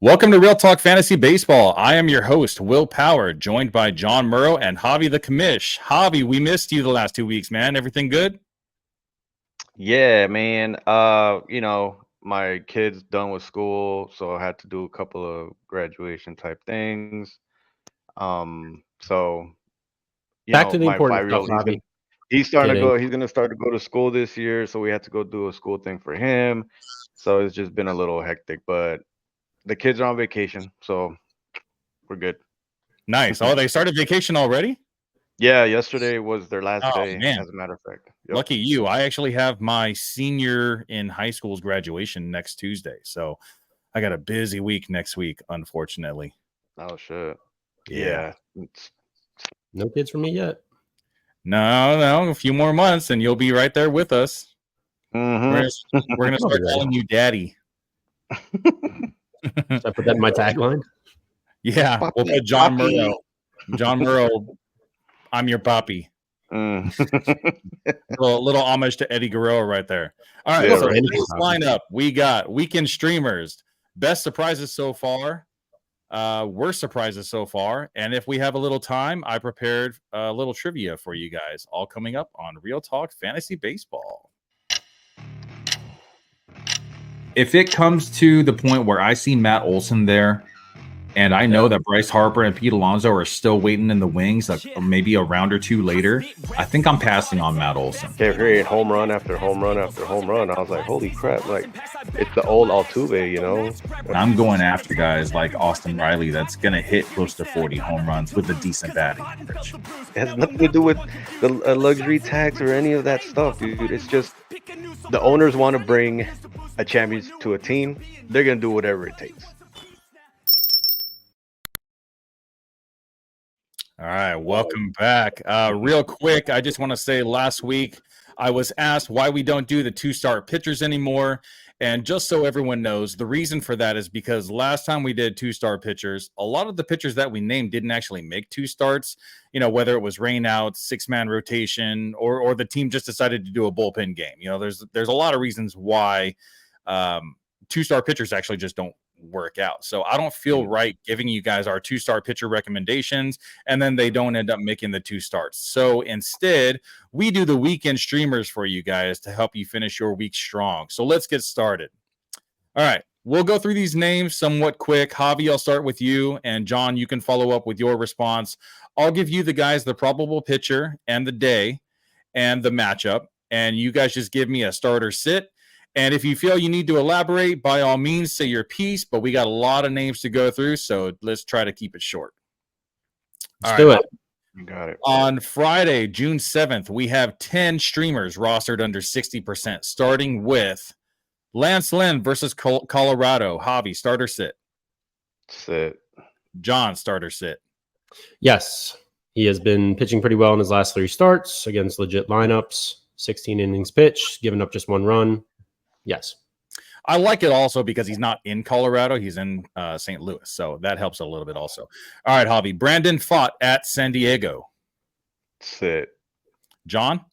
Welcome to Real Talk Fantasy Baseball. I am your host, Will Power, joined by John Murrow and Javi the Commish. Javi, we missed you the last 2 weeks, man. Everything good? Yeah, man. My kid's done with school, so I had to do a couple of graduation type things. So Back to the my important stuff, 5-year-old, Javi. he's gonna start to go to school this year, so we had to go do a school thing for him. So it's just been a little hectic, but the kids are on vacation, so we're good. Nice. Oh, they started vacation already? Yeah, yesterday was their last Oh, day, man. as a matter of fact. Yep. Lucky you. I actually have my senior in high school's graduation next Tuesday. So I got a busy week next week, unfortunately. Oh shit. Yeah. No kids for me yet. No, a few more months and you'll be right there with us. Mm-hmm. We're gonna start calling you Daddy. Should I put that in my tagline? Yeah, Papi, we'll put John papi. Murrow. John Murrow, I'm your papi. Mm. little homage to Eddie Guerrero right there. All right, Yeah, so right. this lineup, we got weekend streamers, best surprises so far, worst surprises so far, and if we have a little time, I prepared a little trivia for you guys, all coming up on Real Talk Fantasy Baseball. If it comes to the point where I see Matt Olson there, and I know that Bryce Harper and Pete Alonso are still waiting in the wings, like maybe a round or two later, I think I'm passing on Matt Olson. Kept hearing home run after home run after home run. I was like, holy crap, like it's the old Altuve, you know? And I'm going after guys like Austin Riley that's going to hit close to 40 home runs with a decent batting average. It has nothing to do with the luxury tax or any of that stuff, dude. It's just the owners want to bring a champion to a team. They're going to do whatever it takes. All right, welcome back. Real quick, I just want to say last week I was asked why we don't do the two-start pitchers anymore. And just so everyone knows, the reason for that is because last time we did two-star pitchers, a lot of the pitchers that we named didn't actually make two starts, whether it was rain out, six-man rotation, or the team just decided to do a bullpen game. There's a lot of reasons why two-star pitchers actually just don't work out. So I don't feel right giving you guys our two-star pitcher recommendations and then they don't end up making the two starts. So instead, we do the weekend streamers for you guys to help you finish your week strong. So let's get started. All right, we'll go through these names somewhat quick. Javi, I'll start with you, and John, you can follow up with your response. I'll give you the guys the probable pitcher and the day and the matchup, and you guys just give me a start or sit. And if you feel you need to elaborate, by all means, say your piece, but we got a lot of names to go through, so let's try to keep it short. Let's do it. You got it. On Friday, June 7th, we have 10 streamers rostered under 60%, starting with Lance Lynn versus Colorado. Javi, starter sit. Sit. John, starter sit. Yes, he has been pitching pretty well in his last 3 starts against legit lineups. 16 innings pitched, giving up just 1 run. Yes. I like it also because he's not in Colorado. He's in St. Louis. So that helps a little bit also. All right, Javi. Brandon Pfaadt at San Diego. Sit. John?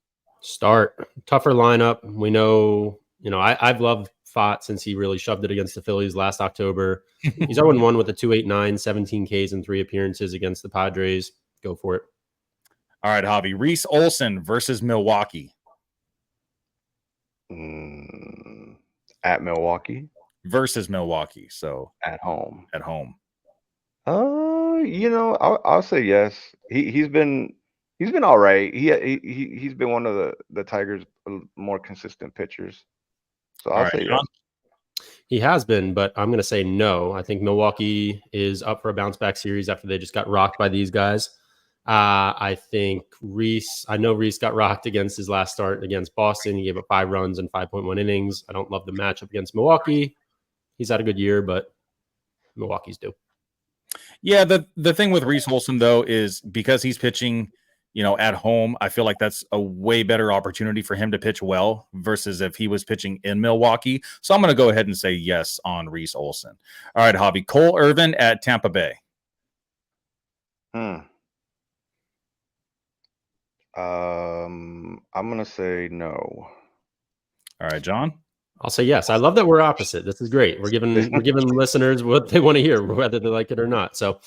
Start. Tougher lineup. We know, I've loved Pfaadt since he really shoved it against the Phillies last October. He's 0-1 with a 2.89, 17 Ks in 3 appearances against the Padres. Go for it. All right, Javi. Reese Olson versus Milwaukee. At Milwaukee versus Milwaukee, so at home. I'll say yes. He's been all right. He's been one of the Tigers' more consistent pitchers. So I'll say yes. He has been, but I'm going to say no. I think Milwaukee is up for a bounce back series after they just got rocked by these guys. I think I know Reese got rocked against his last start against Boston. He gave up 5 runs and 5.1 innings. I don't love the matchup against Milwaukee. He's had a good year, but Milwaukee's due. Yeah, the thing with Reese Olson, though, is because he's pitching, at home, I feel like that's a way better opportunity for him to pitch well versus if he was pitching in Milwaukee. So I'm going to go ahead and say yes on Reese Olson. All right, Javi. Cole Irvin at Tampa Bay. I'm gonna say no. All right, John. I'll say yes. I love that we're opposite. This is great. We're giving listeners what they want to hear, whether they like it or not. So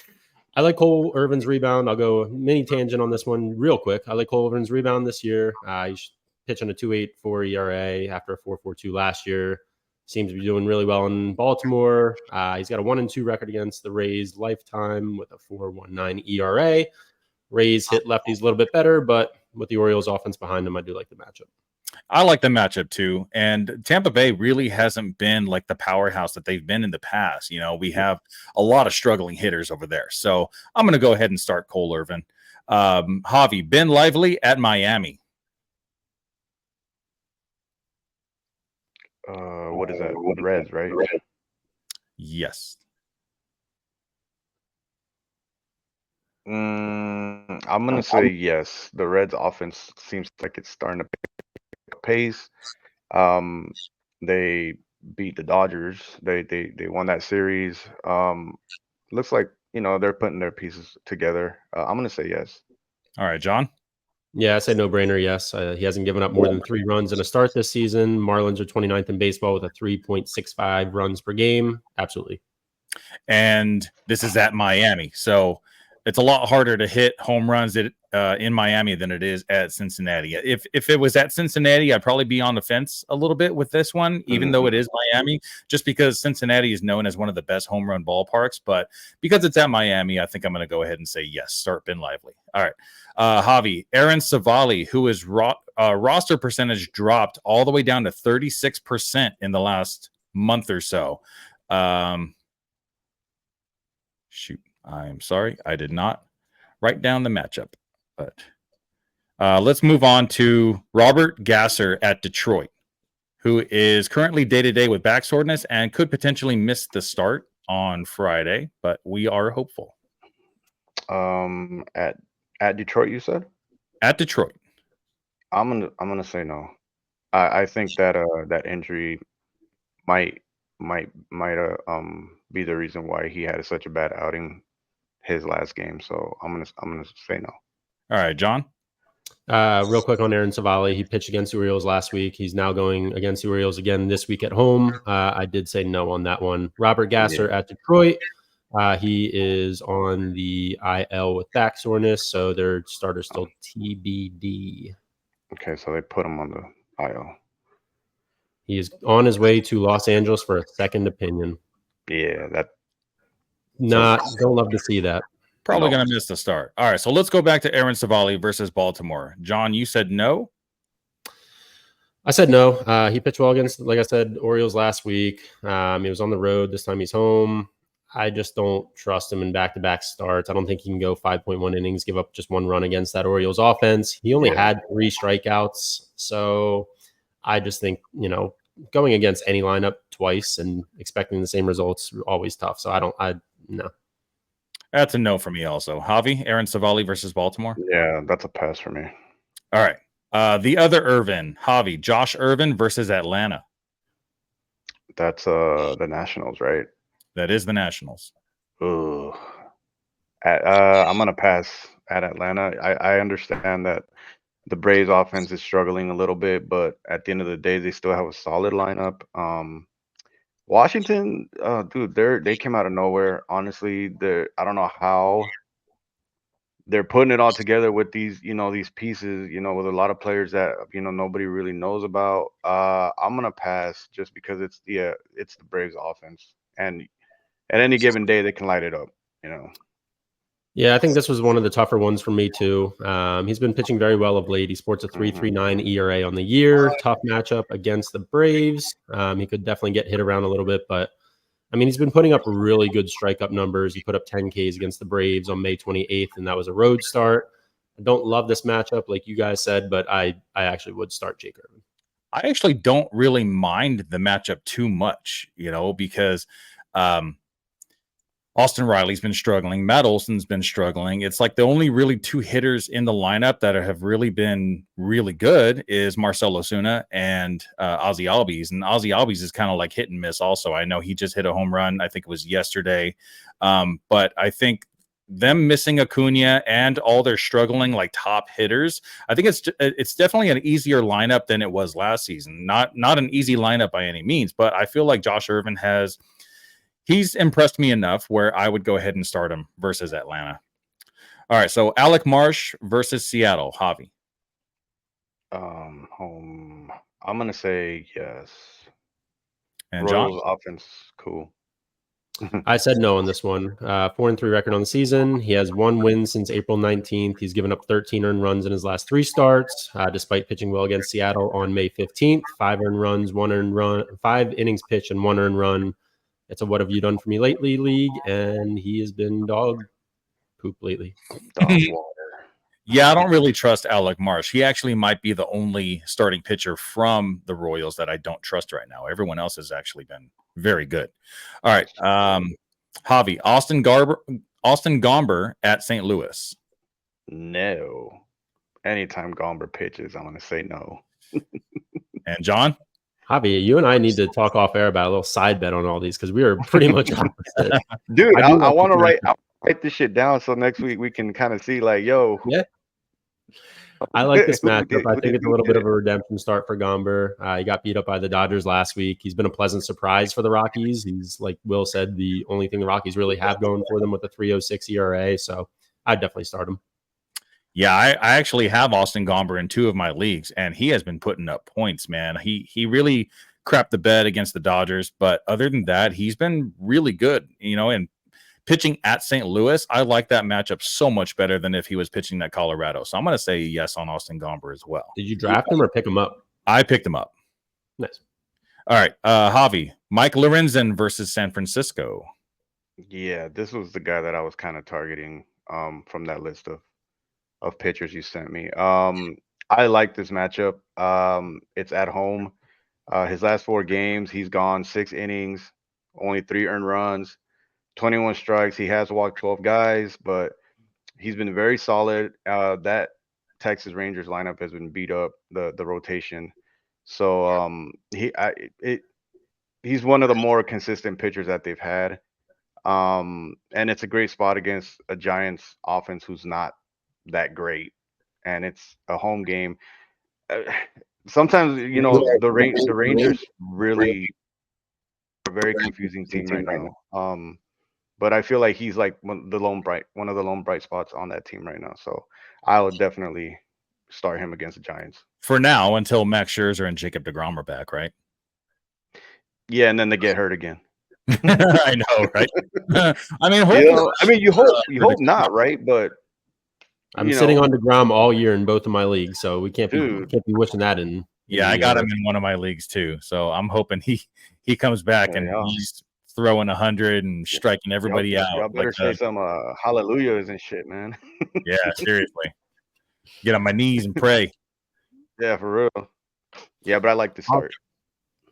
I like Cole Irvin's rebound. I'll go mini tangent on this one real quick. I like Cole Irvin's rebound this year. He's pitching a 2.84 ERA after a 4.42 last year. Seems to be doing really well in Baltimore. He's got a 1-2 record against the Rays lifetime with a 4.19 ERA. Rays hit lefties a little bit better, but with the Orioles offense behind him, I do like the matchup. I like the matchup too. And Tampa Bay really hasn't been like the powerhouse that they've been in the past. You know, we have a lot of struggling hitters over there. So I'm going to go ahead and start Cole Irvin. Javi, Ben Lively at Miami. What is that? Reds, right? Yes. I'm going to say yes. The Reds offense seems like it's starting to pick up pace. They beat the Dodgers. They won that series. Looks like, they're putting their pieces together. I'm going to say yes. All right, John. Yeah, I say no-brainer, yes. He hasn't given up more than 3 runs in a start this season. Marlins are 29th in baseball with a 3.65 runs per game. Absolutely. And this is at Miami. So it's a lot harder to hit home runs in Miami than it is at Cincinnati. If it was at Cincinnati, I'd probably be on the fence a little bit with this one, even though it is Miami, just because Cincinnati is known as one of the best home run ballparks. But because it's at Miami, I think I'm going to go ahead and say yes, start Ben Lively. All right. Javi, Aaron Savali, who is roster percentage dropped all the way down to 36% in the last month or so. Shoot. I'm sorry, I did not write down the matchup, but let's move on to Robert Gasser at Detroit, who is currently day-to-day with back soreness and could potentially miss the start on Friday, but we are hopeful. At Detroit, you said? At Detroit. I'm gonna say no. I think that that injury might be the reason why he had such a bad outing his last game. So I'm gonna say no. All right, John. Real quick on Aaron Savali, he pitched against the Orioles last week. He's now going against the Orioles again this week at home. I did say no on that one. Robert Gasser at Detroit. He is on the IL with back soreness, so their starter's still TBD. Okay, so they put him on the IL. He is on his way to Los Angeles for a second opinion. Yeah, don't love to see that. Probably going to miss the start. All right, so let's go back to Aaron Savali versus Baltimore. John, you said no? I said no. He pitched well against, like I said, Orioles last week. He was on the road. This time he's home. I just don't trust him in back-to-back starts. I don't think he can go 5.1 innings, give up just 1 run against that Orioles offense. He only had 3 strikeouts. So I just think, going against any lineup twice and expecting the same results always tough. So no. That's a no for me also. Javi, Aaron Savali versus Baltimore? Yeah, that's a pass for me. All right. The other Irvin, Javi, Josh Irvin versus Atlanta. That's the Nationals, right? That is the Nationals. Ugh. I'm going to pass at Atlanta. I understand that the Braves offense is struggling a little bit, but at the end of the day, they still have a solid lineup. Washington, dude, they came out of nowhere. Honestly, I don't know how they're putting it all together with these, these pieces, with a lot of players that nobody really knows about. I'm gonna pass just because it's the Braves offense, and at any given day they can light it up. Yeah, I think this was one of the tougher ones for me too. He's been pitching very well of late. He sports a 3.39 ERA on the year. Tough matchup against the Braves. He could definitely get hit around a little bit, but he's been putting up really good strikeout numbers. He put up 10 Ks against the Braves on May 28th, and that was a road start. I don't love this matchup, like you guys said, but I actually would start Jake Irvin. I actually don't really mind the matchup too much, because Austin Riley's been struggling. Matt Olson's been struggling. It's like the only really 2 hitters in the lineup that have really been really good is Marcell Ozuna and Ozzy Albies. And Ozzy Albies is kind of like hit and miss also. I know he just hit a home run. I think it was yesterday. But I think them missing Acuna and all their struggling like top hitters, I think it's definitely an easier lineup than it was last season. Not an easy lineup by any means, but I feel like Josh Irvin he's impressed me enough where I would go ahead and start him versus Atlanta. All right, so Alec Marsh versus Seattle, Javi. Home. I'm gonna say yes. And Royals John? offense, cool. I said no on this one. 4-3 record on the season. He has 1 win since April 19th. He's given up 13 earned runs in his last 3 starts, despite pitching well against Seattle on May 15th. 5 earned runs, 1 earned run, 5 innings pitched, and 1 earned run. It's a "what have you done for me lately" league, and he has been dog poop lately. Dog water. Yeah, I don't really trust Alec Marsh. He actually might be the only starting pitcher from the Royals that I don't trust right now. Everyone else has actually been very good. All right. Javi, Austin Gomber at St. Louis. No. Anytime Gomber pitches, I'm gonna say no. And John? Javi, you and I need to talk off air about a little side bet on all these because we are pretty much opposite. Dude, I want to write this shit down so next week we can kind of see like, yo. Yeah. I like this matchup. I think it's a little bit of a redemption start for Gomber. He got beat up by the Dodgers last week. He's been a pleasant surprise for the Rockies. He's, like Will said, the only thing the Rockies really have going for them with a 3.06 ERA. So I'd definitely start him. Yeah, I actually have Austin Gomber in 2 of my leagues, and he has been putting up points, man. He really crapped the bed against the Dodgers, but other than that, he's been really good, and pitching at St. Louis, I like that matchup so much better than if he was pitching at Colorado. So I'm going to say yes on Austin Gomber as well. Did you draft him or pick him up? I picked him up. Nice. All right, Javi, Mike Lorenzen versus San Francisco. Yeah, this was the guy that I was kind of targeting from that list of pitchers you sent me. I like this matchup. It's at home. His last 4 games, he's gone 6 innings, only 3 earned runs, 21 strikes. He has walked 12 guys, but he's been very solid. That Texas Rangers lineup has been beat up, the rotation. So he's one of the more consistent pitchers that they've had. And it's a great spot against a Giants offense who's not that great, and it's a home game. Sometimes the Rangers really are a very confusing team right now. But I feel like he's like one of the lone bright spots on that team right now. So I would definitely start him against the Giants for now until Max Scherzer and Jacob deGrom are back, right? Yeah, and then they get hurt again. I know, right? I mean, you hope not, right? But I'm sitting on deGrom all year in both of my leagues, so we can't be wishing that in. Yeah, I got him in one of my leagues too, so I'm hoping he comes back and he's throwing 100 and striking everybody out. Y'all better say some hallelujahs and shit, man. Yeah, seriously. Get on my knees and pray. Yeah, for real. Yeah, but I like to start.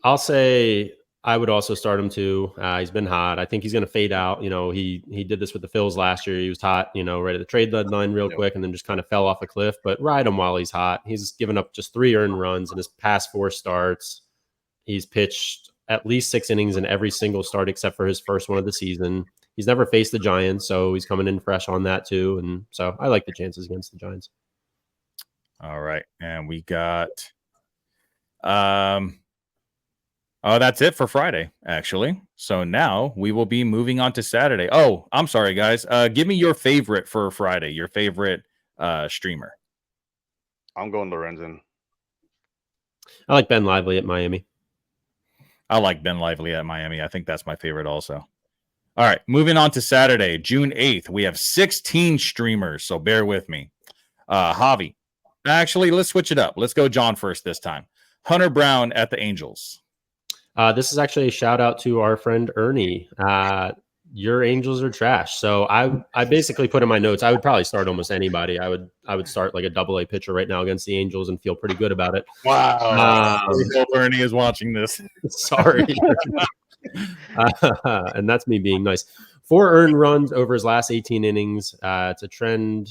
I'll say I would also start him too. He's been hot. I think he's going to fade out. He did this with the Phils last year. He was hot, right at the trade deadline real quick, and then just kind of fell off a cliff. But ride him while he's hot. He's given up just 3 earned runs in his past 4 starts. He's pitched at least 6 innings in every single start except for his first one of the season. He's never faced the Giants, so he's coming in fresh on that too. And so I like the chances against the Giants. All right. And we got that's it for Friday, actually. So now we will be moving on to Saturday. Oh, I'm sorry, guys. Give me your favorite for Friday, your favorite streamer. I'm going Lorenzen. I like Ben Lively at Miami. I like Ben Lively at Miami. I think that's my favorite also. All right, moving on to Saturday, June 8th. We have 16 streamers, so bear with me. Javi. Actually, let's switch it up. Let's go John first this time. Hunter Brown at the Angels. This is actually a shout out to our friend Ernie. Your Angels are trash. So I basically put in my notes, I would probably start almost anybody. I would start like a double-A pitcher right now against the Angels and feel pretty good about it. Wow. I hope Ernie is watching this. Sorry. And that's me being nice. 4 earned runs over his last 18 innings. It's a trend.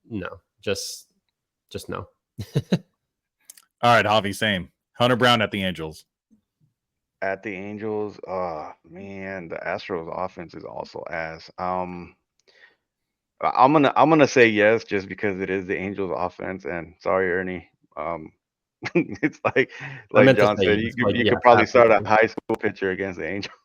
No, just no. All right, Javi, same. Hunter Brown at the Angels. At the Angels, man, the Astros offense is also ass. I'm gonna say yes just because it is the Angels offense, and sorry, Ernie. It's I like meant to John say said, yes, like you yes, could probably start a absolutely. high school pitcher against the Angels.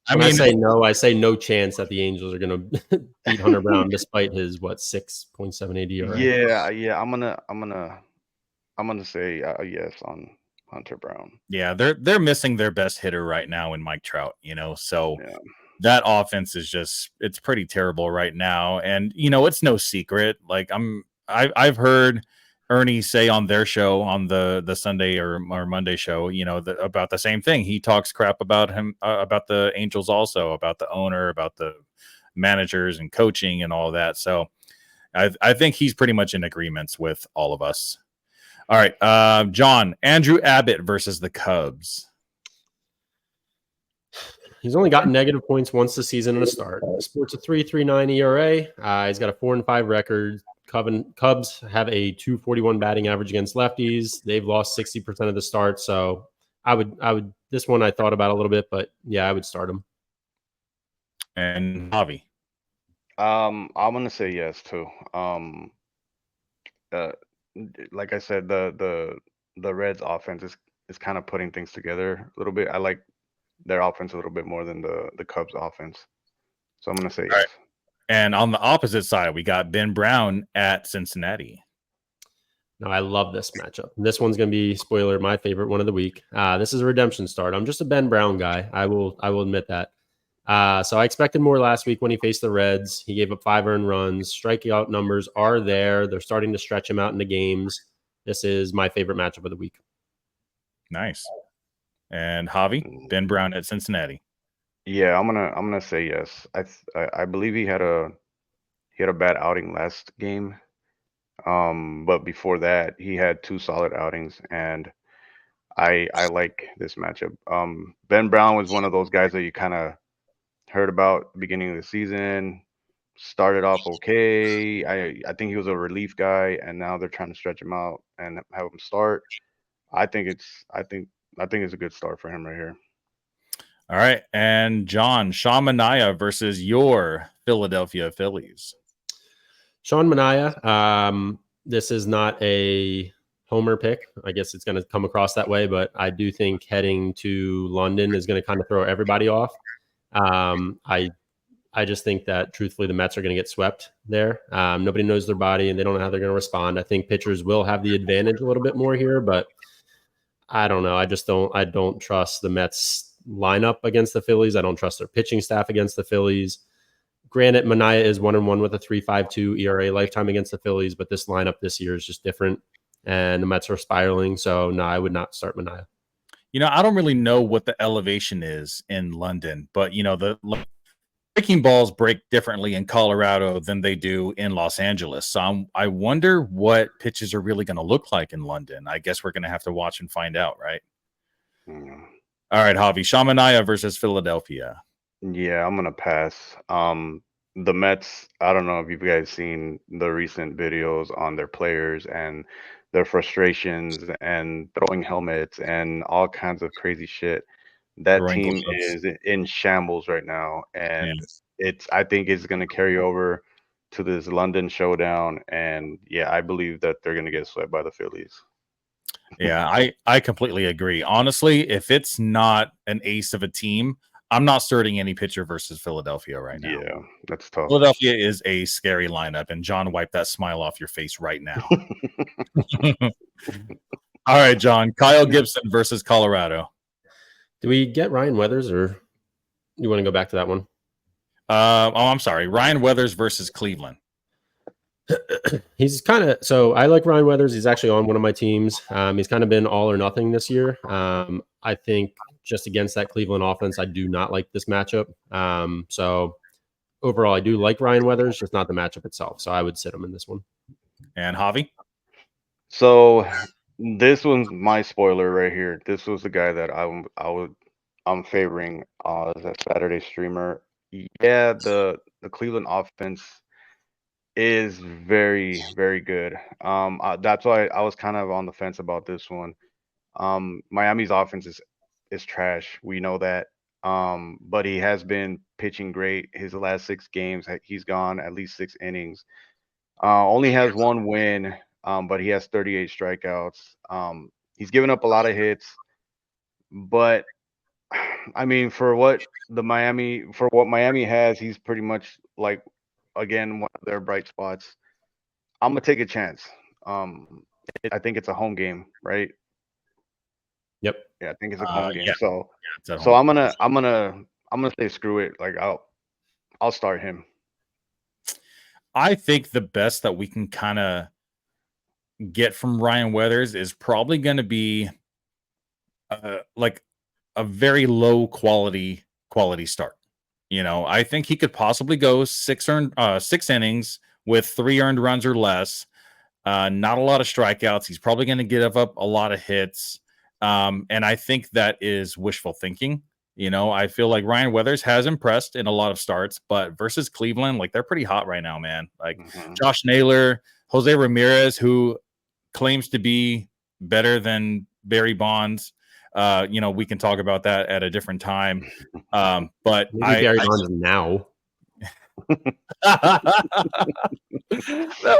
I When I mean, say no, I say no chance that the Angels are going to beat Hunter Brown despite his 6.78 ERA. Yeah, I'm gonna say yes on Hunter Brown. yeah, they're missing their best hitter right now in Mike Trout, so Yeah, that offense is it's pretty terrible right now. And it's no secret. Like I've heard Ernie say on their show, on the Sunday or Monday show, about the same thing. He talks crap about him, about the Angels, also about the owner, about the managers and coaching and all that. So I think he's pretty much in agreements with all of us. All right, John, Andrew Abbott versus the Cubs. He's only gotten negative points once this season in a start. Sports a 3.39 ERA. He's got a 4-5 record. Cubs have a 2.41 batting average against lefties. They've lost 60% of the start. So I would. This one I thought about a little bit, but yeah, I would start him. And Javi. I'm gonna say yes too. Uh, like I said, the Reds offense is kind of putting things together a little bit. I like their offense a little bit more than the Cubs offense. So I'm gonna say All yes. right. And on the opposite side, we got Ben Brown at Cincinnati. No, I love this matchup. This one's going to be, spoiler, my favorite one of the week. This is a redemption start. I'm just a Ben Brown guy. I will admit that. So I expected more last week when he faced the Reds. He gave up 5 earned runs. Strikeout numbers are there. They're starting to stretch him out into games. This is my favorite matchup of the week. Nice. And Javi, Ben Brown at Cincinnati. Yeah, I'm gonna say yes. I believe he had a bad outing last game. But before that, he had 2 solid outings, and I like this matchup. Ben Brown was one of those guys that you kind of heard about at the beginning of the season. Started off okay. I think he was a relief guy, and now they're trying to stretch him out and have him start. I think it's I think I think it's a good start for him right here. All right. And John, Sean Manaea versus your Philadelphia Phillies. Sean Manaea, this is not a homer pick. I guess it's going to come across that way, but I do think heading to London is going to kind of throw everybody off. I just think that truthfully the Mets are going to get swept there. Nobody knows their body and they don't know how they're going to respond. I think pitchers will have the advantage a little bit more here, but I don't know. I don't trust the Mets lineup against the Phillies. I don't trust their pitching staff against the Phillies. Granted, Manaea is 1-1 with a 3.52 ERA lifetime against the Phillies, but this lineup this year is just different, and the Mets are spiraling. So no, I would not start Manaea. I don't really know what the elevation is in London, but the breaking balls break differently in Colorado than they do in Los Angeles. So I wonder what pitches are really going to look like in London. I guess we're going to have to watch and find out, right? Mm. All right, Javi, Sean Manaea versus Philadelphia. Yeah, I'm gonna pass. The Mets, I don't know if you guys seen the recent videos on their players and their frustrations and throwing helmets and all kinds of crazy shit. That Throwing team gloves. is in shambles right now, Yeah. and I think it's gonna carry over to this London showdown. And yeah, I believe that they're gonna get swept by the Phillies. Yeah, I completely agree. Honestly, if it's not an ace of a team, I'm not starting any pitcher versus Philadelphia right now. Yeah, that's tough. Philadelphia is a scary lineup, and John, wipe that smile off your face right now. All right, John, Kyle Gibson versus Colorado. Do we get Ryan Weathers, or you want to go back to that one? I'm sorry, Ryan Weathers versus Cleveland. He's kind of, so I like Ryan Weathers. He's actually on one of my teams. He's kind of been all or nothing this year. I think just against that Cleveland offense, I do not like this matchup. So overall, I do like Ryan Weathers, just not the matchup itself. So I would sit him in this one. And Javi? So this one's my spoiler right here. This was the guy that I'm favoring as a Saturday streamer. Yeah, the Cleveland offense is very, very good. That's why I was kind of on the fence about this one. Miami's offense is trash. We know that. But he has been pitching great. His last 6 games, he's gone at least 6 innings. Only has 1 win, but he has 38 strikeouts. He's given up a lot of hits, but I mean, for what Miami has, he's pretty much like again one of their bright spots. I'm gonna take a chance. I think it's a home game, right? Yep. Yeah, I think it's a home game. So, it's at so home. I'm gonna say screw it. Like I'll start him. I think the best that we can kind of get from Ryan Weathers is probably going to be like a very low quality start. You know, I think he could possibly go 6 innings with 3 earned runs or less. Not a lot of strikeouts. He's probably going to give up a lot of hits. And I think that is wishful thinking. You know, I feel like Ryan Weathers has impressed in a lot of starts, but versus Cleveland, like they're pretty hot right now, man. Like Josh Naylor, Jose Ramirez, who claims to be better than Barry Bonds. You know, we can talk about that at a different time. But maybe Barry Bonds now. That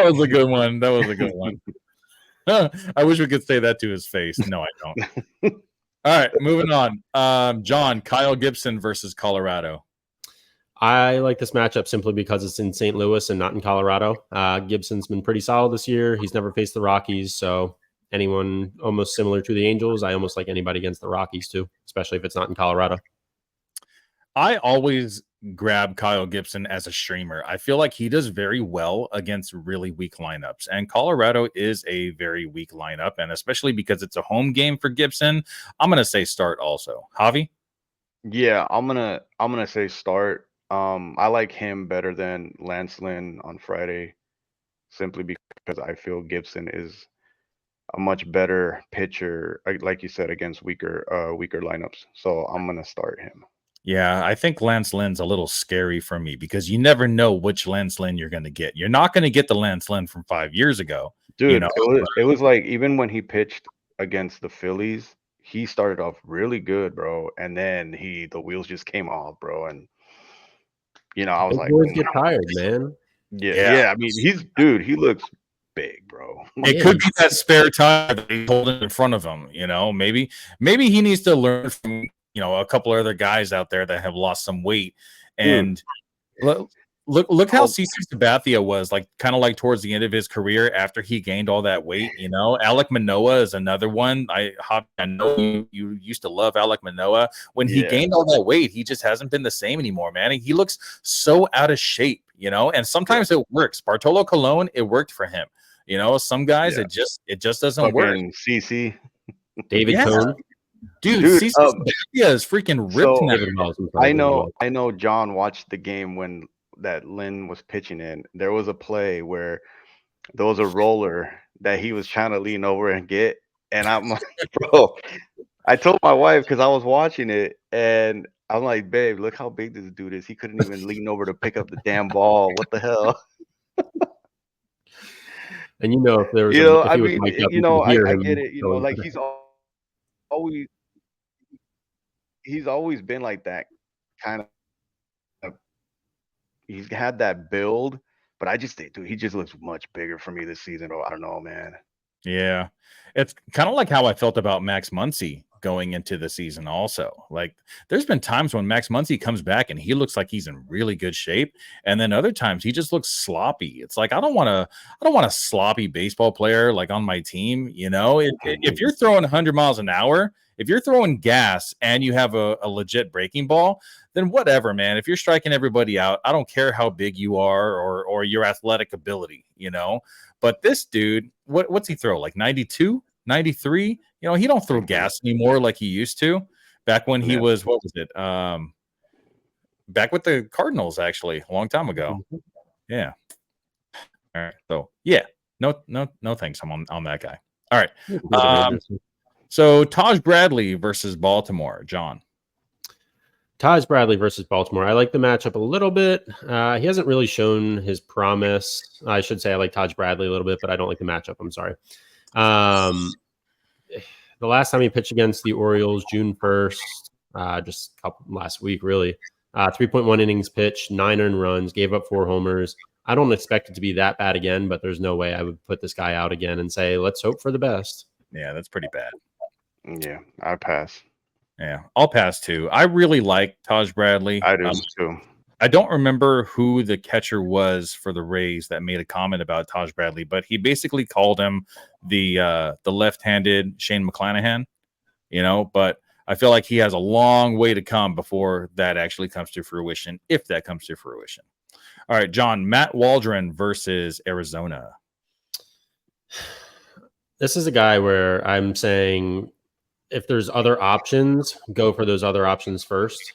was a good one. That was a good one. I wish we could say that to his face. No, I don't. All right, moving on. John, Kyle Gibson versus Colorado. I like this matchup simply because it's in St. Louis and not in Colorado. Gibson's been pretty solid this year. He's never faced the Rockies, so anyone almost similar to the Angels, I almost like anybody against the Rockies too, especially if it's not in Colorado. I always grab Kyle Gibson as a streamer. I feel like he does very well against really weak lineups, and Colorado is a very weak lineup, and especially because it's a home game for Gibson, I'm going to say start also. Javi? Yeah, I'm gonna say start. I like him better than Lance Lynn on Friday, simply because I feel Gibson is a much better pitcher, like you said, against weaker lineups. So I'm gonna start him. Yeah, I think Lance Lynn's a little scary for me because you never know which Lance Lynn you're going to get. You're not going to get the Lance Lynn from 5 years ago. Dude, you know? it was like even when he pitched against the Phillies, he started off really good, bro, and then the wheels just came off, bro, and I was like, boys get tired, man. Yeah. I mean, he looks big, bro. It could be that spare tire that he's holding in front of him. You know, maybe he needs to learn from a couple of other guys out there that have lost some weight. And look how CC Sabathia was like, kind of like towards the end of his career after he gained all that weight. Alek Manoah is another one. I know you used to love Alek Manoah. When he gained all that weight, he just hasn't been the same anymore, man. He looks so out of shape, and sometimes it works. Bartolo Colon, it worked for him. Some guys it just doesn't work. CC David Cone. Dude, CC Sabathia is freaking ripped. I know John watched the game when that Lynn was pitching in. There was a play where there was a roller that he was trying to lean over and get, and I'm like, bro, I told my wife because I was watching it, and I'm like, babe, look how big this dude is. He couldn't even lean over to pick up the damn ball. What the hell? And if there was, I get it. Like he's always been like that kind of. He's had that build, but I just think, dude, he just looks much bigger for me this season. Oh, I don't know, man. Yeah, it's kind of like how I felt about Max Muncy going into the season. Also, like there's been times when Max Muncy comes back and he looks like he's in really good shape, and then other times he just looks sloppy. It's like I don't want a sloppy baseball player like on my team. If you're throwing 100 miles an hour, if you're throwing gas and you have a legit breaking ball, then whatever, man. If you're striking everybody out, I don't care how big you are or your athletic ability, But this dude, what's he throw? Like 92, 93? He don't throw gas anymore like he used to. Back when he was, what was it? Back with the Cardinals, actually, a long time ago. Yeah. All right. So yeah, no thanks. I'm on that guy. All right. So Taj Bradley versus Baltimore, John. Taj Bradley versus Baltimore. I like the matchup a little bit. He hasn't really shown his promise. I should say I like Taj Bradley a little bit, but I don't like the matchup. I'm sorry. The the last time he pitched against the Orioles, June 1st, just last week, really. 3.1 innings pitched, 9 earned runs, gave up 4 homers. I don't expect it to be that bad again, but there's no way I would put this guy out again and say, let's hope for the best. Yeah, that's pretty bad. Yeah, I pass. Yeah, I'll pass too. I really like Taj Bradley. I do too. I don't remember who the catcher was for the Rays that made a comment about Taj Bradley, but he basically called him the left-handed Shane McClanahan, but I feel like he has a long way to come before that actually comes to fruition, if that comes to fruition. All right, John, Matt Waldron versus Arizona. This is a guy where I'm saying if there's other options, go for those other options first.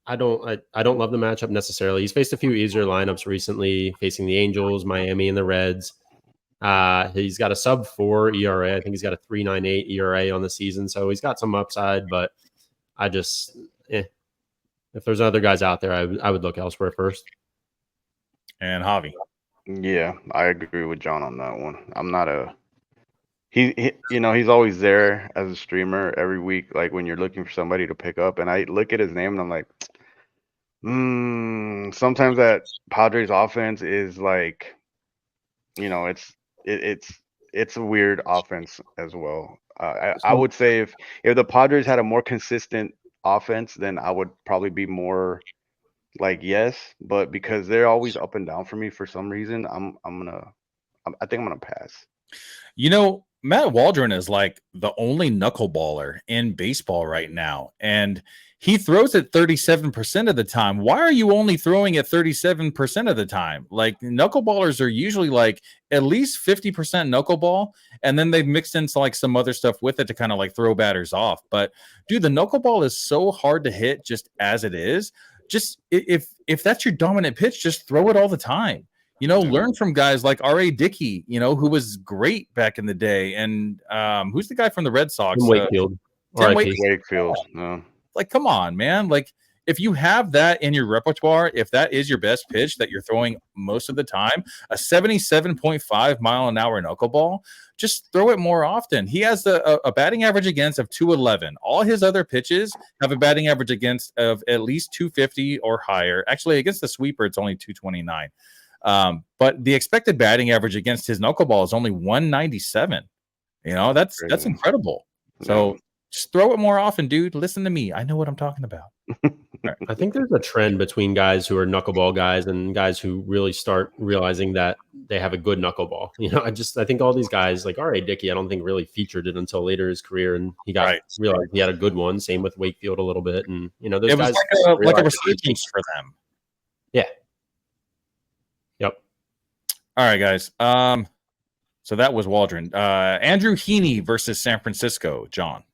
I don't love the matchup necessarily. He's faced a few easier lineups recently, facing the Angels, Miami, and the Reds. He's got a sub-4 ERA. I think he's got a 3.98 ERA on the season, so he's got some upside. But I just, if there's other guys out there, I would look elsewhere first. And Javi. Yeah, I agree with John on that one. I'm not a he's always there as a streamer every week, like when you're looking for somebody to pick up, and I look at his name and I'm like, sometimes that Padres offense is like, it's a weird offense as well. I would say if the Padres had a more consistent offense, then I would probably be more like yes, but because they're always up and down for me for some reason, I think I'm gonna pass. Matt Waldron is like the only knuckleballer in baseball right now, and he throws it 37% of the time. Why are you only throwing it 37% of the time? Like, knuckleballers are usually like at least 50% knuckleball, and then they've mixed in like some other stuff with it to kind of like throw batters off. But dude, the knuckleball is so hard to hit just as it is. Just if that's your dominant pitch, just throw it all the time. Learn from guys like R.A. Dickey, who was great back in the day. And who's the guy from the Red Sox? Tim Wakefield. Tim Wakefield. No. Like, come on, man. Like, if you have that in your repertoire, if that is your best pitch that you're throwing most of the time, a 77.5 mile an hour knuckleball, just throw it more often. He has a batting average against of 211. All his other pitches have a batting average against of at least 250 or higher. Actually, against the sweeper, it's only 229. But the expected batting average against his knuckleball is only 197. That's incredible. So just throw it more often, dude. Listen to me. I know what I'm talking about. Right. I think there's a trend between guys who are knuckleball guys and guys who really start realizing that they have a good knuckleball. I think all these guys like R.A. Dickey, I don't think really featured it until later in his career, and he got realized he had a good one. Same with Wakefield a little bit, and those it guys was like a resurgence for them. Yeah. Yep. All right, guys. So that was Waldron. Andrew Heaney versus San Francisco. John.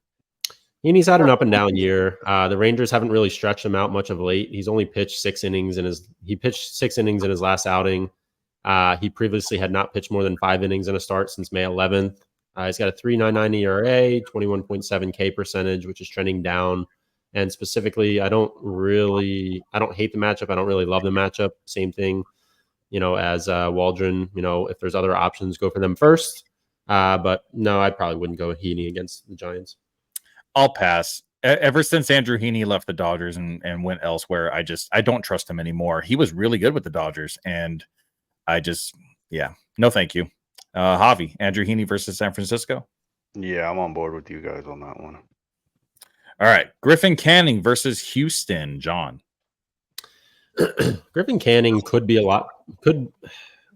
Heaney's had an up and down year. The Rangers haven't really stretched him out much of late. He's only pitched 6 innings in his last outing. He previously had not pitched more than 5 innings in a start since May 11th. He's got a 3.99 ERA, 21.7 K percentage, which is trending down. And specifically, I don't hate the matchup. I don't really love the matchup. Same thing, as Waldron. If there's other options, go for them first. But no, I probably wouldn't go with Heaney against the Giants. I'll pass. Ever since Andrew Heaney left the Dodgers and went elsewhere, I don't trust him anymore. He was really good with the Dodgers, and no thank you. Javi, Andrew Heaney versus San Francisco. Yeah, I'm on board with you guys on that one. All right, Griffin Canning versus Houston. John. Griffin Canning could be a lot.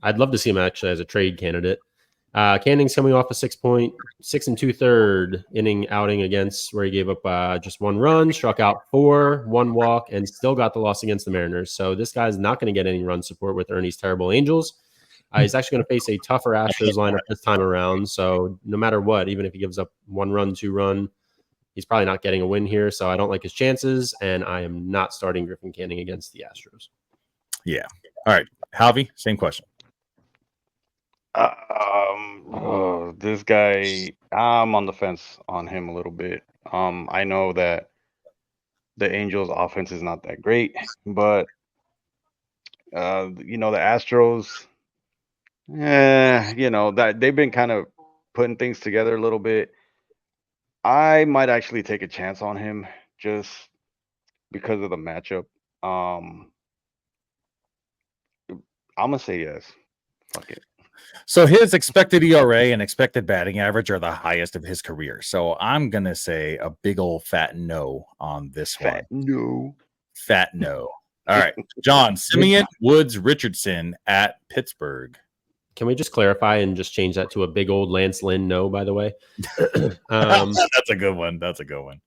I'd love to see him actually as a trade candidate. Canning's coming off a 6 2/3 inning outing against where he gave up just 1 run, struck out 4, 1 walk, and still got the loss against the Mariners. So this guy's not going to get any run support with Ernie's terrible Angels. He's actually going to face a tougher Astros lineup this time around. So no matter what, even if he gives up 1 run, 2 run, he's probably not getting a win here. So I don't like his chances, and I am not starting Griffin Canning against the Astros. Yeah. All right, Javi, same question. This guy, I'm on the fence on him a little bit. I know that the Angels' offense is not that great, but the Astros, that they've been kind of putting things together a little bit. I might actually take a chance on him just because of the matchup. I'm gonna say yes. Fuck it. So his expected ERA and expected batting average are the highest of his career. So I'm gonna say a big old fat no on this one. No. Fat no. All right, John, Simeon Woods Richardson at Pittsburgh. Can we just clarify and just change that to a big old Lance Lynn no, by the way? That's a good one. That's a good one.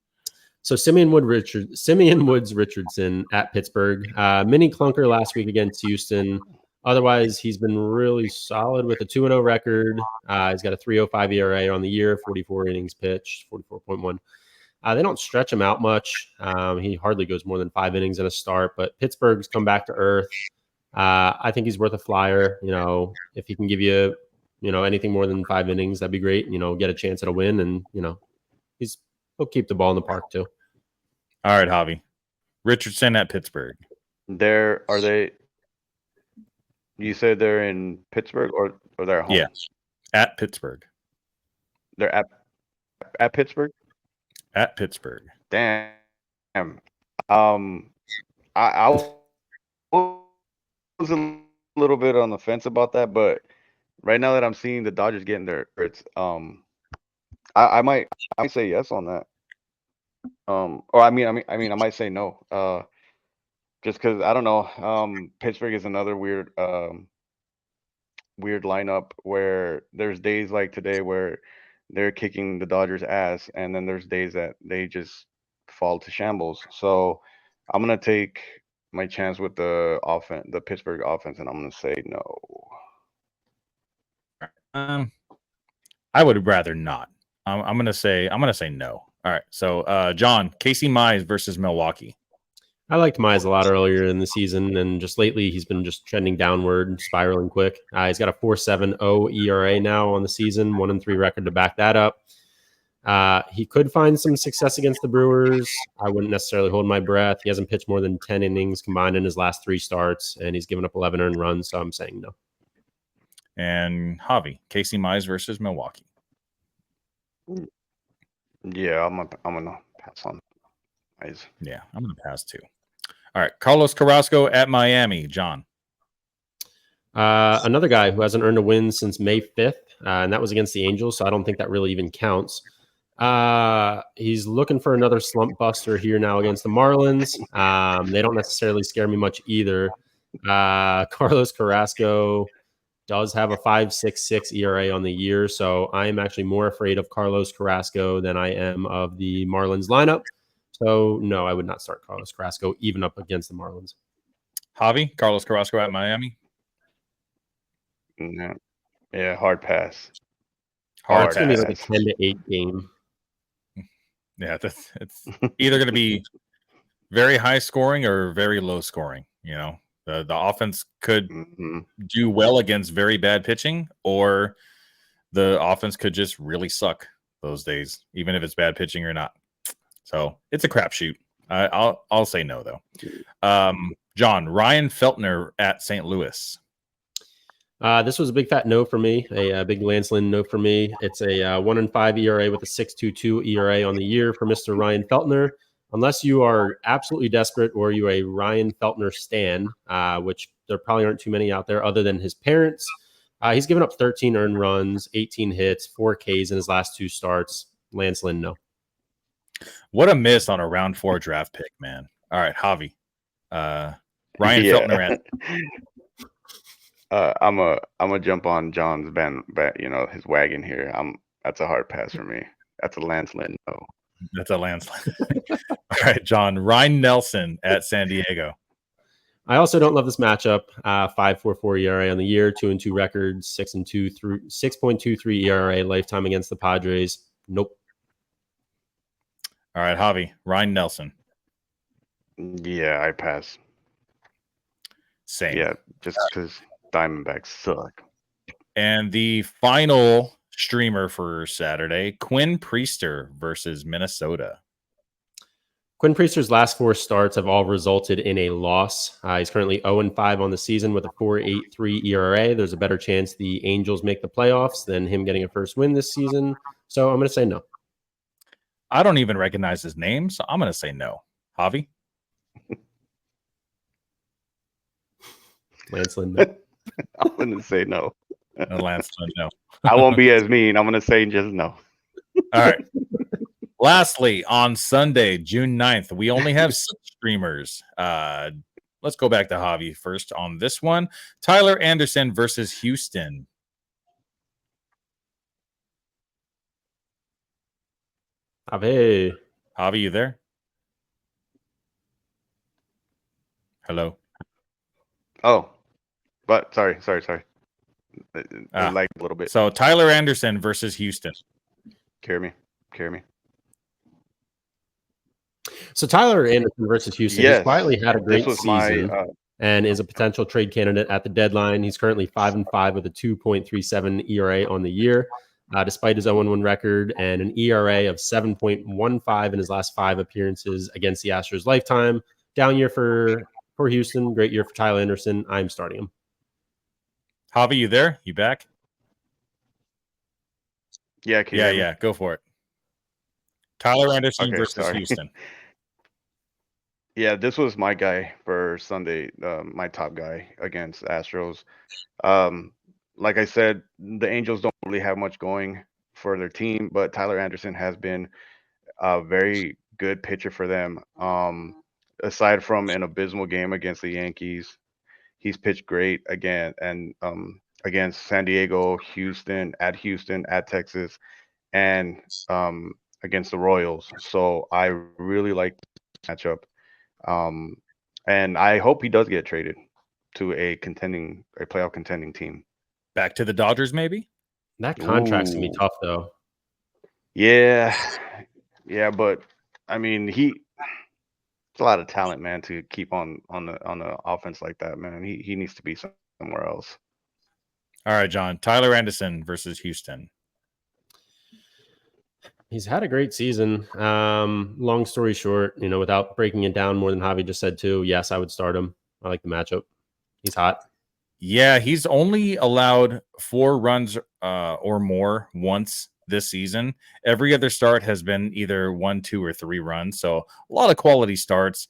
So Simeon Woods Richardson at Pittsburgh. Mini clunker last week against Houston. Otherwise, he's been really solid with a 2-0 record. He's got a 3.05 ERA on the year, 44 innings pitched, 44.1. They don't stretch him out much. He hardly goes more than 5 innings in a start, but Pittsburgh's come back to earth. I think he's worth a flyer. If he can give you, anything more than 5 innings, that'd be great. Get a chance at a win, and he'll keep the ball in the park too. All right, Javi. Richardson at Pittsburgh. Are they? You said they're in Pittsburgh or they're at home? Yeah, at Pittsburgh. They're at Pittsburgh. At Pittsburgh. Damn. I was a little bit on the fence about that, but right now that I'm seeing the Dodgers getting there, it's I might say yes on that. Or I might say no. Just because I don't know. Pittsburgh is another weird lineup where there's days like today where they're kicking the Dodgers' ass, and then there's days that they just fall to shambles. So I'm gonna take my chance with the Pittsburgh offense, and I'm gonna say no. I would rather not. I'm gonna say no. All right. So John, Casey Mize versus Milwaukee. I liked Mize a lot earlier in the season, and just lately he's been just trending downward, spiraling quick. He's got a 4.70 ERA now on the season, 1-3 record to back that up. He could find some success against the Brewers. I wouldn't necessarily hold my breath. He hasn't pitched more than 10 innings combined in his last 3 starts, and he's given up 11 earned runs, so I'm saying no. And Javi, Casey Mize versus Milwaukee. Yeah, I'm gonna pass on Mize. Yeah, I'm gonna pass too. All right, Carlos Carrasco at Miami. John. Another guy who hasn't earned a win since May 5th, and that was against the Angels, so I don't think that really even counts. He's looking for another slump buster here now against the Marlins. They don't necessarily scare me much either. Carlos Carrasco does have a 5.66 ERA on the year, so I am actually more afraid of Carlos Carrasco than I am of the Marlins lineup. So, no, I would not start Carlos Carrasco even up against the Marlins. Javi, Carlos Carrasco at Miami. No. Yeah, hard pass. It's going to be like a 10-8 game. Yeah, it's either going to be very high scoring or very low scoring. The offense could do well against very bad pitching, or the offense could just really suck those days, even if it's bad pitching or not. So it's a crapshoot. I'll say no though. John, Ryan Feltner at St. Louis. This was a big fat no for me. A big Lance Lynn no for me. It's a 1.5 ERA with a 6.22 ERA on the year for Mr. Ryan Feltner. Unless you are absolutely desperate or you're a Ryan Feltner stan, which there probably aren't too many out there other than his parents. He's given up 13 earned runs, 18 hits, 4 Ks in his last 2 starts. Lance Lynn, no. What a miss on a round 4 draft pick, man. All right, Javi. Ryan Feltner. I'm a jump on John's his wagon here. That's a hard pass for me. That's a Lance Lynn, no. That's a landslide. All right, John. Ryan Nelson at San Diego. I also don't love this matchup. 5.44 ERA on the year, 2-2 record, 6.23 ERA lifetime against the Padres. Nope. All right, Javi. Ryan Nelson. Yeah, I pass. Same. Yeah, just because Diamondbacks suck. And the final streamer for Saturday, Quinn Priester versus Minnesota. Quinn Priester's last 4 starts have all resulted in a loss. He's currently 0-5 on the season with a 4.83 ERA. There's a better chance the Angels make the playoffs than him getting a first win this season. So I'm going to say no. I don't even recognize his name, so I'm going to say no. Javi? Lance Lynn, no. I'm going to say no. Lance, no. I won't be as mean. I'm going to say just no. All right. Lastly, on Sunday, June 9th, we only have 6 streamers. Let's go back to Javi first on this one. Tyler Anderson versus Houston. Javi, you there? Hello. Oh, but sorry. Like a little bit. So Tyler Anderson versus Houston. Carry me. So Tyler Anderson versus Houston. Yes, he's quietly had a great season my, and is a potential trade candidate at the deadline. He's currently 5-5 with a 2.37 ERA on the year, despite his 0-1 record and an ERA of 7.15 in his last 5 appearances against the Astros lifetime. Down year for Houston, great year for Tyler Anderson. I'm starting him. Javi, you there? You back? Yeah, go for it. Tyler Anderson versus Houston. Yeah, this was my guy for Sunday, my top guy against Astros. Like I said, the Angels don't really have much going for their team, but Tyler Anderson has been a very good pitcher for them. Aside from an abysmal game against the Yankees, he's pitched great again and against San Diego, Houston, at Texas, and against the Royals. So I really like this matchup. And I hope he does get traded to a playoff contending team. Back to the Dodgers, maybe? That contract's going to be tough, though. Yeah, but I mean, it's a lot of talent, man, to keep on the offense like that, man. He needs to be somewhere else. All right, John. Tyler Anderson versus Houston. He's had a great season. Long story short, without breaking it down more than Javi just said too, yes, I would start him. I like the matchup. He's hot. Yeah, he's only allowed 4 runs or more once this season. Every other start has been either 1, 2, or 3 runs. So a lot of quality starts.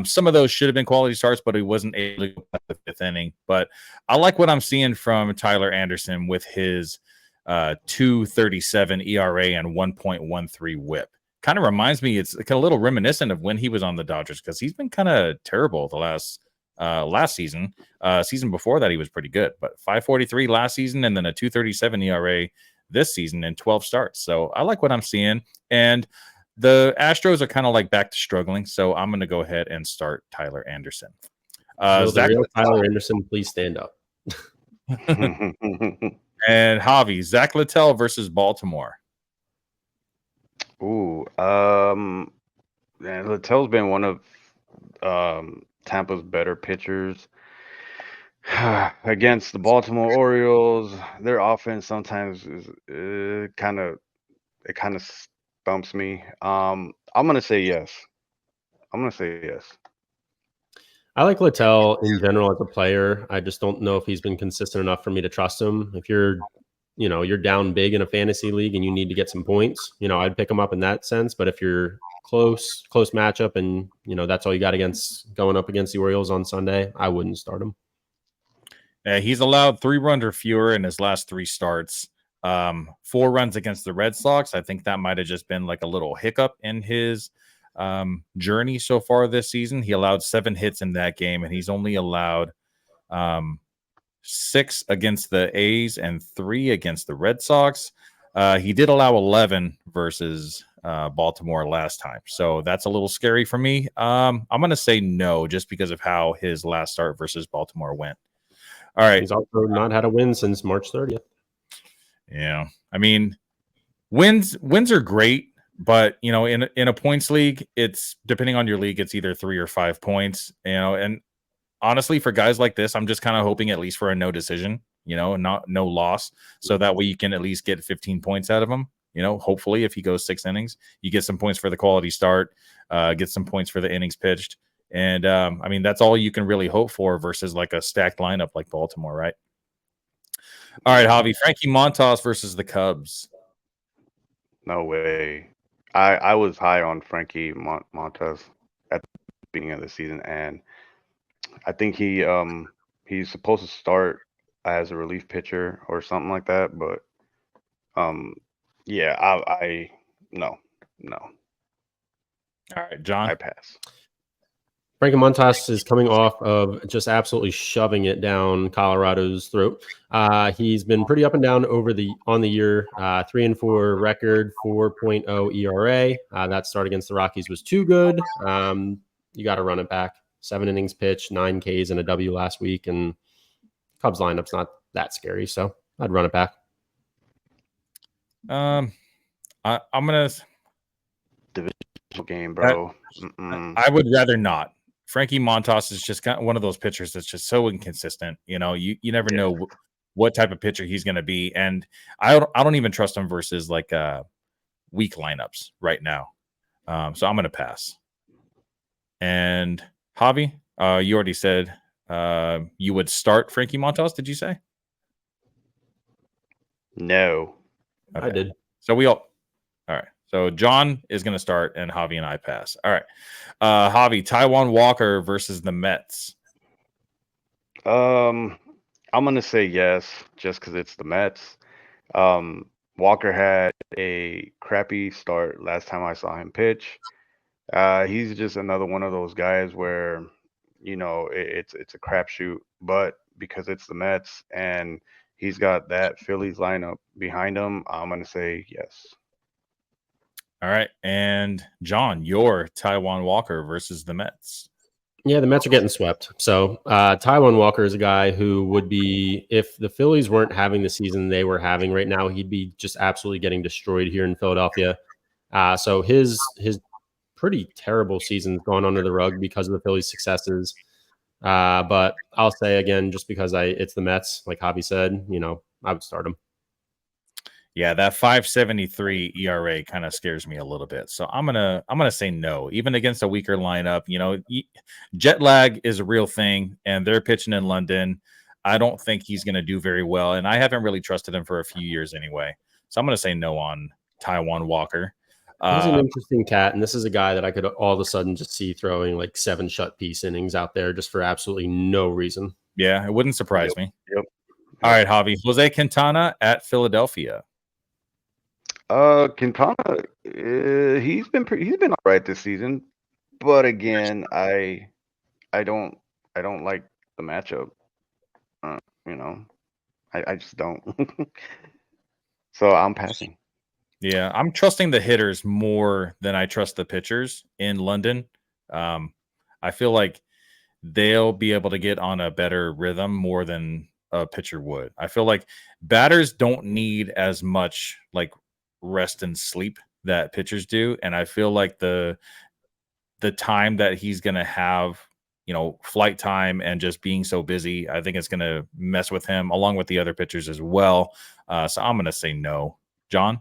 Some of those should have been quality starts, but he wasn't able to go past the 5th inning. But I like what I'm seeing from Tyler Anderson with his 2.37 ERA and 1.13 WHIP. Kind of reminds me, it's a little reminiscent of when he was on the Dodgers because he's been kind of terrible the last season. Season before that, he was pretty good, but 5.43 last season and then a 2.37 ERA this season in 12 starts. So I like what I'm seeing. And the Astros are kind of like back to struggling. So I'm going to go ahead and start Tyler Anderson. Tyler Anderson, please stand up. And Javi, Zach Littell versus Baltimore. Ooh, Littell's been one of Tampa's better pitchers. Against the Baltimore Orioles, their offense sometimes is kind of stumps me. I'm gonna say yes. I like Littell in general as a player. I just don't know if he's been consistent enough for me to trust him. If you're down big in a fantasy league and you need to get some points, I'd pick him up in that sense. But if you're close matchup and that's all you got going up against the Orioles on Sunday, I wouldn't start him. He's allowed 3 runs or fewer in his last 3 starts. 4 runs against the Red Sox. I think that might have just been like a little hiccup in his journey so far this season. He allowed 7 hits in that game, and he's only allowed 6 against the A's and 3 against the Red Sox. He did allow 11 versus Baltimore last time, so that's a little scary for me. I'm going to say no, just because of how his last start versus Baltimore went. All right. He's also not had a win since March 30th. Yeah. I mean, wins are great, but in a points league, it's depending on your league, it's either 3 or 5 points, and honestly, for guys like this, I'm just kind of hoping at least for a no decision, no loss. So that way you can at least get 15 points out of him. Hopefully if he goes 6 innings, you get some points for the quality start. get some points for the innings pitched. And I mean, that's all you can really hope for versus like a stacked lineup like Baltimore, right? All right, Javi, Frankie Montas versus the Cubs. No way. I was high on Frankie Montas at the beginning of the season, and I think he's supposed to start as a relief pitcher or something like that. But yeah, I no. All right, John. I pass. Frankie Montas is coming off of just absolutely shoving it down Colorado's throat. He's been pretty up and down on the year. 3-4 record, 4.0 ERA. That start against the Rockies was too good. You got to run it back. 7 innings pitched, 9 Ks and a W last week, and Cubs lineup's not that scary, so I'd run it back. I'm gonna divisional game, bro. I would rather not. Frankie Montas is just kind of one of those pitchers that's just so inconsistent. You know, you never know what type of pitcher he's going to be, and I don't even trust him versus like weak lineups right now. So I'm going to pass. And Javi, you already said you would start Frankie Montas. Did you say? No, I did. So we all right. So John is going to start, and Javi and I pass. All right. Javi, Taiwan Walker versus the Mets. I'm going to say yes, just because it's the Mets. Walker had a crappy start last time I saw him pitch. He's just another one of those guys where, you know, it's a crapshoot, but because it's the Mets and he's got that Phillies lineup behind him, I'm going to say yes. All right. And John, your Taiwan Walker versus the Mets. Yeah, the Mets are getting swept. So Taiwan Walker is a guy who would be, if the Phillies weren't having the season they were having right now, he'd be just absolutely getting destroyed here in Philadelphia. So his pretty terrible season's gone under the rug because of the Phillies' successes. But I'll say again, just because it's the Mets, like Javi said, you know, I would start him. Yeah, that 5.73 ERA kind of scares me a little bit. So I'm gonna say no, even against a weaker lineup. You know, jet lag is a real thing, and they're pitching in London. I don't think he's gonna do very well, and I haven't really trusted him for a few years anyway. So I'm gonna say no on Taiwan Walker. He's an interesting cat, and this is a guy that I could all of a sudden just see throwing like 7 shut-piece innings out there just for absolutely no reason. Yeah, it wouldn't surprise me. Yep. All right, Javi. Jose Quintana at Philadelphia. Quintana, he's been all right this season, but again, I don't like the matchup. You know, I just don't. So I'm passing. Yeah, I'm trusting the hitters more than I trust the pitchers in London. I feel like they'll be able to get on a better rhythm more than a pitcher would. I feel like batters don't need as much like rest and sleep that pitchers do, and I feel like the time that he's going to have, you know, flight time and just being so busy, I think it's going to mess with him along with the other pitchers as well. So I'm going to say no. John?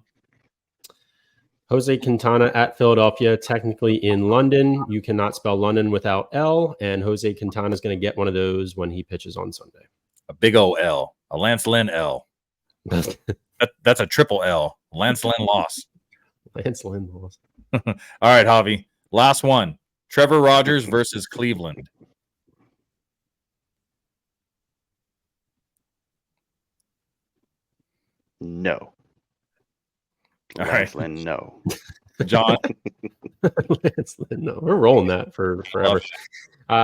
Jose Quintana at Philadelphia, technically in London. You cannot spell London without L, and Jose Quintana is going to get one of those when he pitches on Sunday. A big old L, a Lance Lynn L. That's a triple L. Lance Lynn loss. Lance Lynn loss. All right, Javi. Last one. Trevor Rogers versus Cleveland. No. All Lance right. Lynn, no. John? Lance Lynn, no. We're rolling that for forever.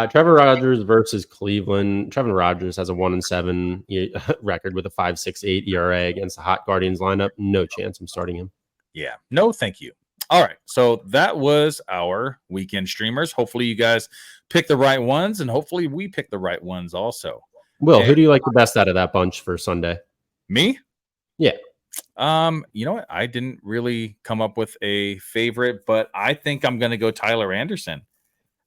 Trevor Rogers versus Cleveland. Trevor Rogers has a 1-7 record with a 5.68 ERA against the hot Guardians lineup. No chance I'm starting him. Yeah. No, thank you. All right. So that was our weekend streamers. Hopefully you guys pick the right ones, and hopefully we pick the right ones also. Will, who do you like the best out of that bunch for Sunday? Me? Yeah. You know what? I didn't really come up with a favorite, but I think I'm going to go Tyler Anderson.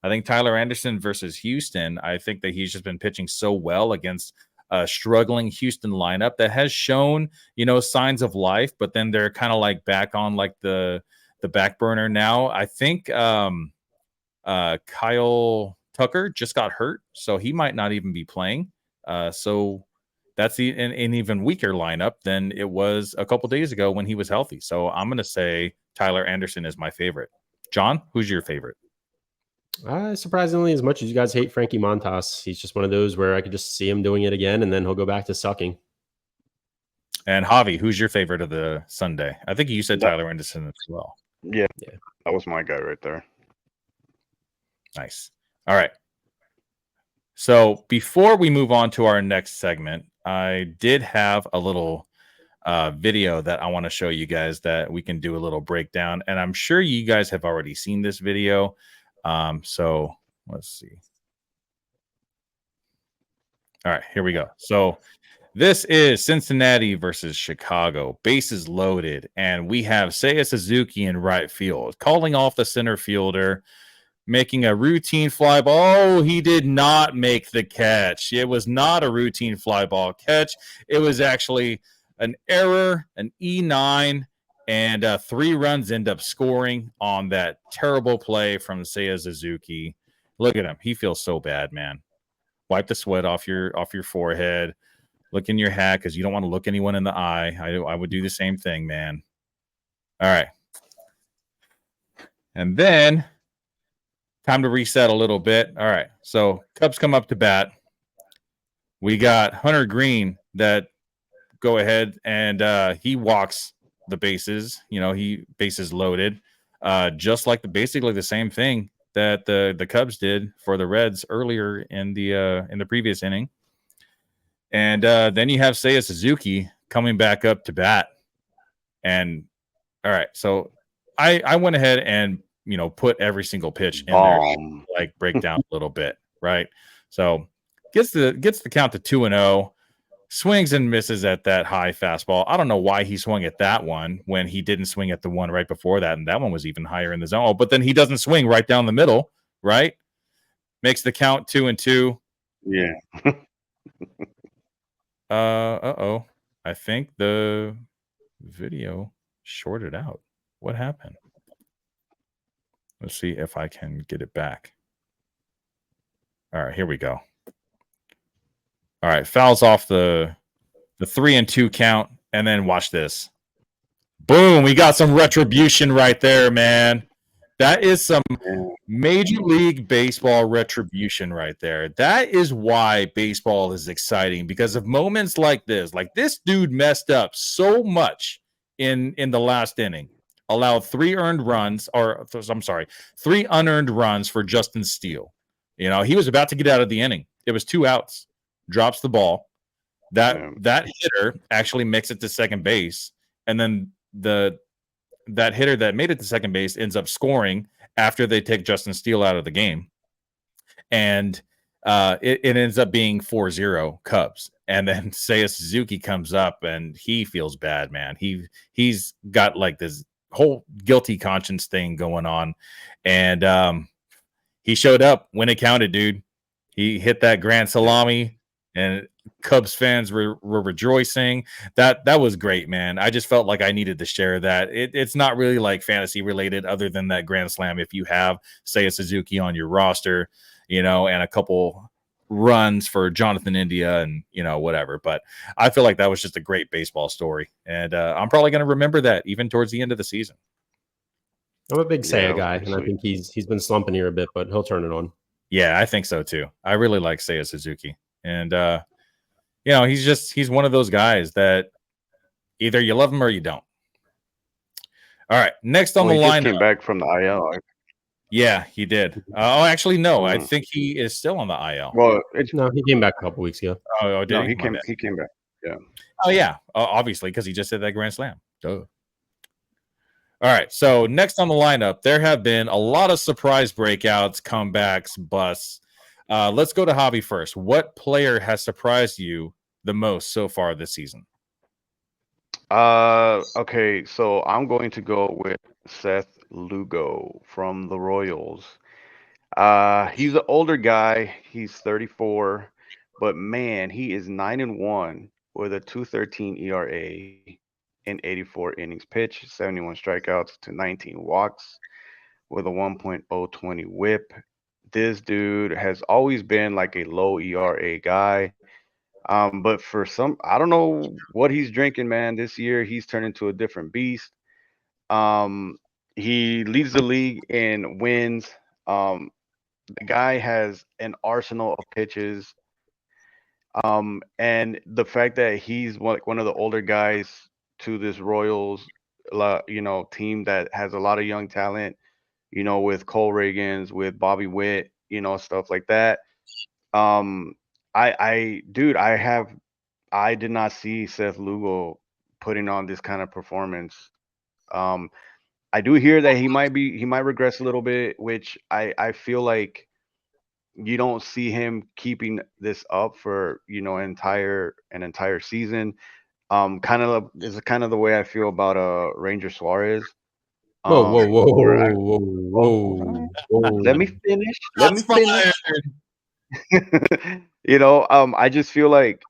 I think Tyler Anderson versus Houston. I think that he's just been pitching so well against a struggling Houston lineup that has shown, you know, signs of life, but then they're kind of like back on like the back burner now. I think Kyle Tucker just got hurt, so he might not even be playing. So that's an even weaker lineup than it was a couple days ago when he was healthy. So I'm going to say Tyler Anderson is my favorite. John, who's your favorite? Surprisingly, as much as you guys hate Frankie Montas, he's just one of those where I could just see him doing it again, and then he'll go back to sucking. And Javi, who's your favorite of the Sunday? I think you said Tyler Anderson as well. Yeah, that was my guy right there. Nice. All right. So before we move on to our next segment, I did have a little video that I want to show you guys that we can do a little breakdown. And I'm sure you guys have already seen this video. So let's see. All right, here we go. So this is Cincinnati versus Chicago. Bases loaded. And we have Seiya Suzuki in right field, calling off the center fielder, making a routine fly ball. Oh, he did not make the catch. It was not a routine fly ball catch. It was actually an error, an E9, and 3 runs end up scoring on that terrible play from Seiya Suzuki. Look at him. He feels so bad, man. Wipe the sweat off your forehead. Look in your hat because you don't want to look anyone in the eye. I would do the same thing, man. All right. And then time to reset a little bit. All right. So Cubs come up to bat. We got Hunter Green that go ahead and he walks the bases. You know, he bases loaded, just like basically the same thing that the Cubs did for the Reds earlier in the previous inning. And then you have Seiya Suzuki coming back up to bat. And all right, so I went ahead and put every single pitch in there, like break down a little bit, right? So gets the count to 2-0. Swings and misses at that high fastball. I don't know why he swung at that one when he didn't swing at the one right before that, and that one was even higher in the zone. But then he doesn't swing right down the middle, right? Makes the count 2-2. Yeah. Uh-oh. I think the video shorted out. What happened? Let's see if I can get it back. All right, here we go. All right, fouls off the 3-2 count, and then watch this. Boom, we got some retribution right there, man. That is some Major League Baseball retribution right there. That is why baseball is exciting, because of moments like this. Like, this dude messed up so much in the last inning. Allowed 3 unearned runs for Justin Steele. You know, he was about to get out of the inning. It was 2 outs. Drops the ball. That hitter actually makes it to second base, and then that hitter that made it to second base ends up scoring after they take Justin Steele out of the game, and it ends up being 4-0 Cubs. And then Seiya Suzuki comes up, and he feels bad, man. He's got like this whole guilty conscience thing going on, and he showed up when it counted, dude. He hit that grand salami, and Cubs fans were rejoicing. That was great, man. I just felt like I needed to share that. It's not really like fantasy related, other than that grand slam. If you have, say, a Suzuki on your roster, and a couple runs for Jonathan India and whatever. But I feel like that was just a great baseball story, and I'm probably going to remember that even towards the end of the season. I'm a big Seiya guy, and I think he's been slumping here a bit, but he'll turn it on. Yeah, I think so too. I really like Seiya Suzuki, and he's one of those guys that either you love him or you don't. All right, next on the line. He came back from the IL. Yeah, he did. Actually, no. I think he is still on the IL. Well, no, he came back a couple weeks ago. Oh, did he came back. Yeah. Oh, yeah. Obviously, because he just hit that grand slam. Duh. All right, so next on the lineup, there have been a lot of surprise breakouts, comebacks, busts. Let's go to Javi first. What player has surprised you the most so far this season? Okay, so I'm going to go with Seth Lugo from the Royals. He's an older guy. He's 34, but man, he is 9-1 with a 2.13 ERA in 84 innings pitched, 71 strikeouts to 19 walks, with a 1.020 whip. This dude has always been like a low ERA guy. But for some, I don't know what he's drinking, man. This year he's turned into a different beast. Um, he leads the league in wins. The guy has an arsenal of pitches. And the fact that he's one of the older guys to this Royals, team that has a lot of young talent, with Cole Reagans, with Bobby Witt, stuff like that. Um, dude, I did not see Seth Lugo putting on this kind of performance. Um, I do hear that he might regress a little bit, which I feel like you don't see him keeping this up for an entire season. Kind of is kind of the way I feel about Ranger Suarez. Whoa, whoa, whoa, Where whoa, hold whoa, on. Let me whoa. finish. Let me That's finish. fired. I just feel like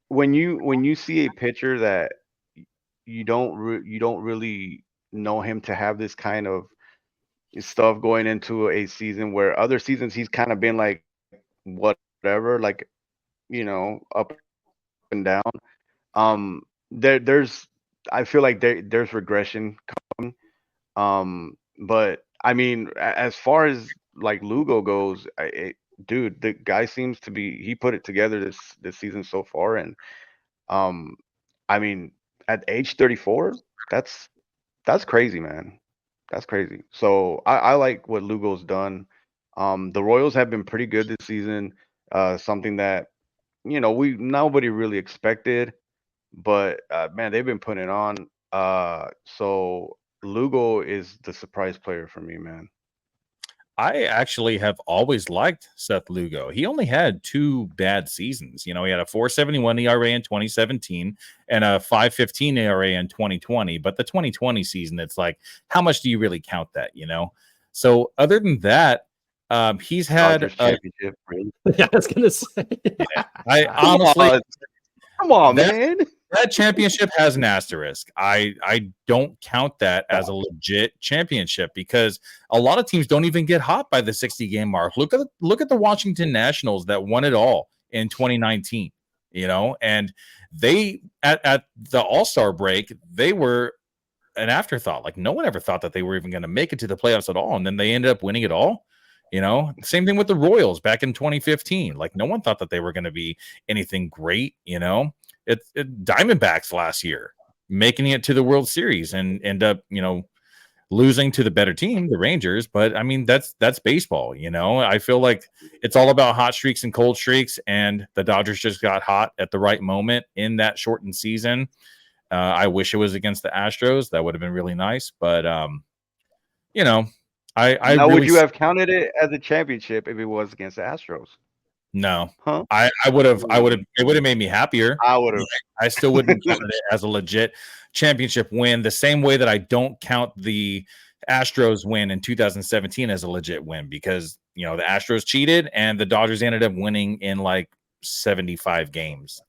when you see a pitcher that you don't really know him to have this kind of stuff going into a season where other seasons he's kind of been like whatever, like up and down. There's I feel like there's regression coming. But I mean, as far as like Lugo goes, dude, the guy seems to be he put it together this season so far, and um, I mean, at age 34, that's crazy, man. That's crazy. So I like what Lugo's done. The Royals have been pretty good this season. Something that we nobody really expected, but man, they've been putting it on. So Lugo is the surprise player for me, man. I actually have always liked Seth Lugo. He only had 2 bad seasons. He had a 4.71 ERA in 2017 and a 5.15 ERA in 2020. But the 2020 season, it's like, how much do you really count that? So other than that, he's had. Dodgers championship, right? Yeah, I was gonna say. I Come honestly, on, come on, that man. that championship has an asterisk. I don't count that as a legit championship because a lot of teams don't even get hot by the 60 game mark. Look at the Washington Nationals that won it all in 2019, and they at the All-Star break, they were an afterthought. Like no one ever thought that they were even going to make it to the playoffs at all, and then they ended up winning it all. Same thing with the Royals back in 2015. Like no one thought that they were going to be anything great, Diamondbacks last year making it to the World Series and end up, losing to the better team, the Rangers. But I mean, that's baseball. I feel like it's all about hot streaks and cold streaks, and the Dodgers just got hot at the right moment in that shortened season. I wish it was against the Astros. That would have been really nice. But I Now, really would you have counted it as a championship if it was against the Astros? no. Huh? I would have it would have made me happier. I would have. I still wouldn't count it as a legit championship win, the same way that I don't count the Astros win in 2017 as a legit win because the Astros cheated and the Dodgers ended up winning in like 75 games,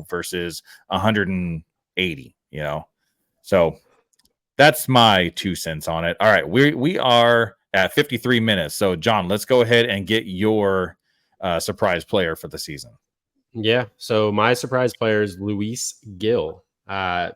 versus 180, So that's my 2 cents on it. All right, we are at 53 minutes. So John, let's go ahead and get your surprise player for the season. Yeah. So my surprise player is Luis Gil,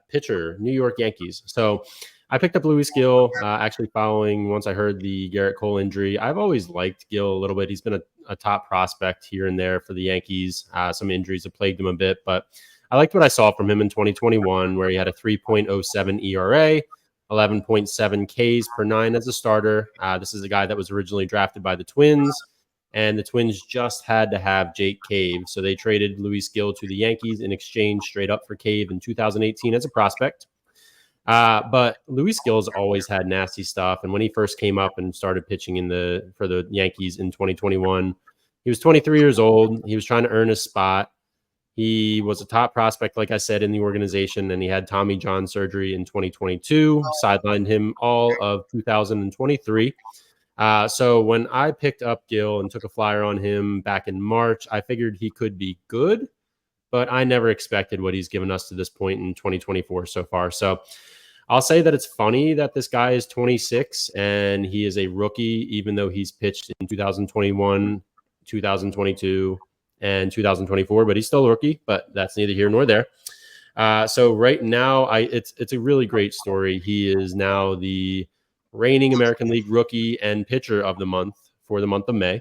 pitcher, New York Yankees. So I picked up Luis Gil actually following once I heard the Garrett Cole injury. I've always liked Gil a little bit. He's been a top prospect here and there for the Yankees. Some injuries have plagued him a bit, but I liked what I saw from him in 2021, where he had a 3.07 ERA, 11.7 Ks per 9 as a starter. This is a guy that was originally drafted by the Twins. And the Twins just had to have Jake Cave. So they traded Luis Gil to the Yankees in exchange straight up for Cave in 2018 as a prospect. But Luis Gil's always had nasty stuff. And when he first came up and started pitching for the Yankees in 2021, he was 23 years old. He was trying to earn his spot. He was a top prospect, like I said, in the organization, and he had Tommy John surgery in 2022, sidelined him all of 2023. So when I picked up Gil and took a flyer on him back in March, I figured he could be good, but I never expected what he's given us to this point in 2024 so far. So I'll say that it's funny that this guy is 26 and he is a rookie, even though he's pitched in 2021, 2022, and 2024, but he's still a rookie, but that's neither here nor there. So right now, it's a really great story. He is now the reigning American League rookie and pitcher of the month for the month of May.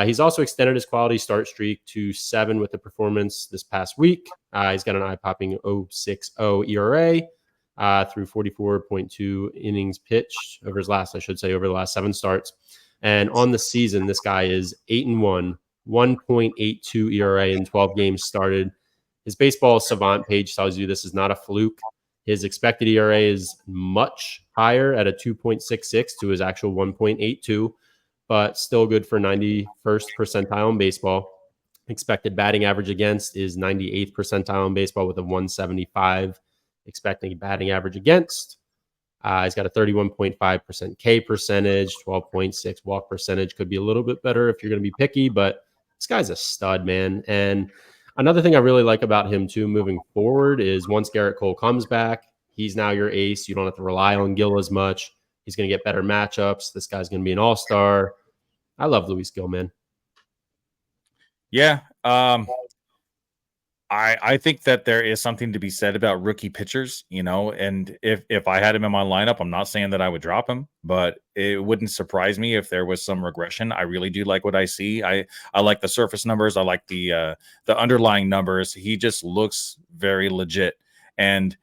He's also extended his quality start streak to 7 with the performance this past week. He's got an eye-popping 0.60 ERA through 44.2 innings pitched over the last 7 starts. And on the season, this guy is 8-1, 1.82 ERA in 12 games started. His baseball savant page tells you this is not a fluke. His expected ERA is much higher at a 2.66 to his actual 1.82, but still good for 91st percentile in baseball. Expected batting average against is 98th percentile in baseball with a 175 expecting batting average against. He's got a 31.5% K percentage, 12.6 walk percentage. Could be a little bit better if you're going to be picky, but this guy's a stud, man. And another thing I really like about him too moving forward is once Garrett Cole comes back, he's now your ace. You don't have to rely on Gill as much. He's going to get better matchups. This guy's going to be an all-star. I love Luis Gill, man. Yeah. I think that there is something to be said about rookie pitchers, and if I had him in my lineup, I'm not saying that I would drop him, but it wouldn't surprise me if there was some regression. I really do like what I see. I like the surface numbers. I like the underlying numbers. He just looks very legit. And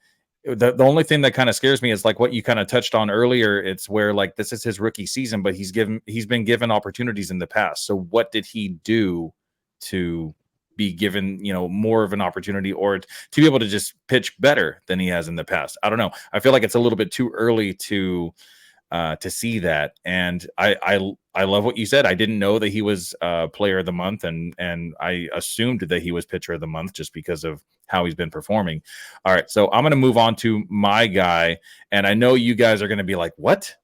the only thing that kind of scares me is like what you kind of touched on earlier. It's where like this is his rookie season, but he's been given opportunities in the past. So what did he do to be given, more of an opportunity or to be able to just pitch better than he has in the past? I don't know. I feel like it's a little bit too early to see that. And I love what you said. I didn't know that he was player of the month, and I assumed that he was pitcher of the month just because of how he's been performing. All right, so I'm going to move on to my guy, and I know you guys are going to be like, what?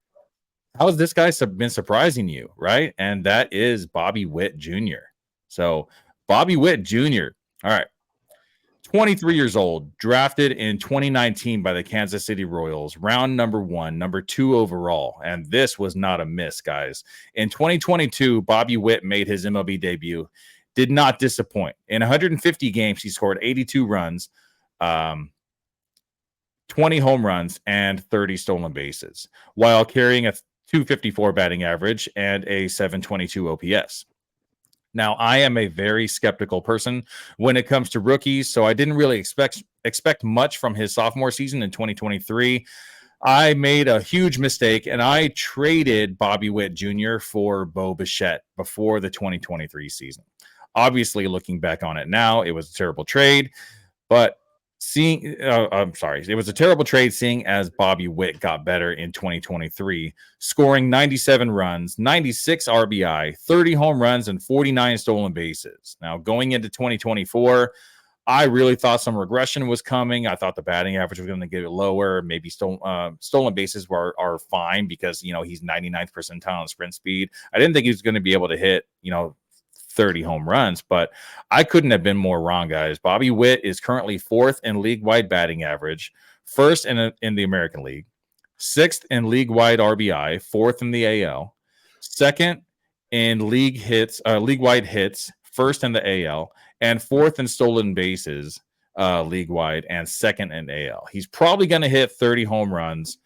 How has this guy been surprising you, right? And that is Bobby Witt Jr. So Bobby Witt Jr., all right, 23 years old, drafted in 2019 by the Kansas City Royals, round number 1, number 2 overall. And this was not a miss, guys. In 2022, Bobby Witt made his MLB debut. Did not disappoint. In 150 games, he scored 82 runs, 20 home runs, and 30 stolen bases, while carrying a 254 batting average and a 722 OPS. Now, I am a very skeptical person when it comes to rookies, so I didn't really expect much from his sophomore season in 2023. I made a huge mistake, and I traded Bobby Witt Jr. for Bo Bichette before the 2023 season. Obviously, looking back on it now, it was a terrible trade, but it was a terrible trade seeing as Bobby Witt got better in 2023, scoring 97 runs, 96 RBI, 30 home runs, and 49 stolen bases. Now, going into 2024, I really thought some regression was coming. I thought the batting average was going to get lower. Maybe stolen bases are fine because, he's 99th percentile in sprint speed. I didn't think he was going to be able to hit, 30 home runs, but I couldn't have been more wrong, guys. Bobby Witt is currently 4th in league-wide batting average, 1st in the American League, 6th in league-wide RBI, 4th in the AL, 2nd in league-wide hits, 1st in the AL, and 4th in stolen bases league-wide, and 2nd in AL. He's probably going to hit 30 home runs.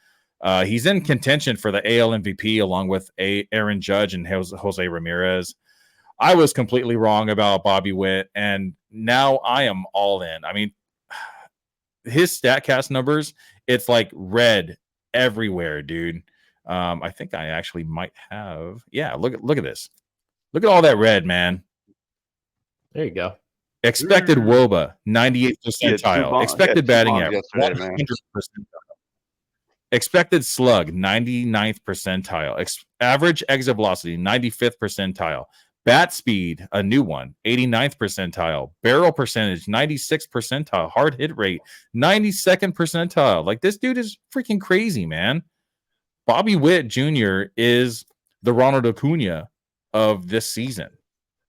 He's in contention for the AL MVP along with Aaron Judge and Jose Ramirez. I was completely wrong about Bobby Witt, and now I am all in. I mean, his StatCast numbers, it's like red everywhere, dude. I think I actually might have. Yeah, look at this. Look at all that red, man. There you go. Expected WOBA, 98th percentile. Expected batting average, 100th percentile. Expected slug, 99th percentile. Average exit velocity, 95th percentile. Bat speed, a new one, 89th percentile. Barrel percentage, 96th percentile. Hard hit rate, 92nd percentile. Like, this dude is freaking crazy, man. Bobby Witt Jr. is the Ronald Acuna of this season.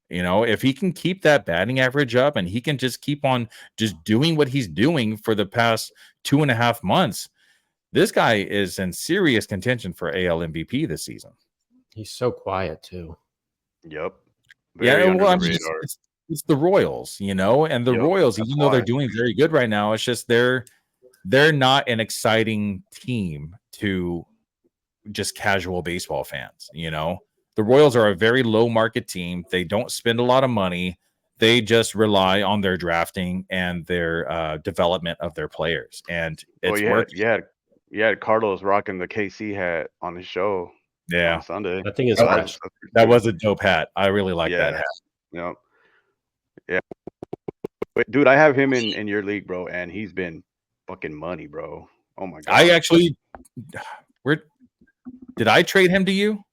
If he can keep that batting average up and he can just keep on just doing what he's doing for the past 2.5 months, this guy is in serious contention for AL MVP this season. He's so quiet too. Yep. Very Yeah, well, I under the mean, radar. it's the Royals, you know, and the Yep, Royals, that's even though they're why. doing very good right now, it's just they're not an exciting team to just casual baseball fans, you know. The Royals are a very low market team. They don't spend a lot of money. They just rely on their drafting and their development of their players, and Well, it's worked. you had Carlos rocking the KC hat on the show Yeah, on Sunday. That thing is that fresh. was a dope hat. I really like that Yeah. hat. Yep. Yeah. Wait, dude, I have him in your league, bro, and he's been fucking money, bro. Oh my god. I actually, did I trade him to you?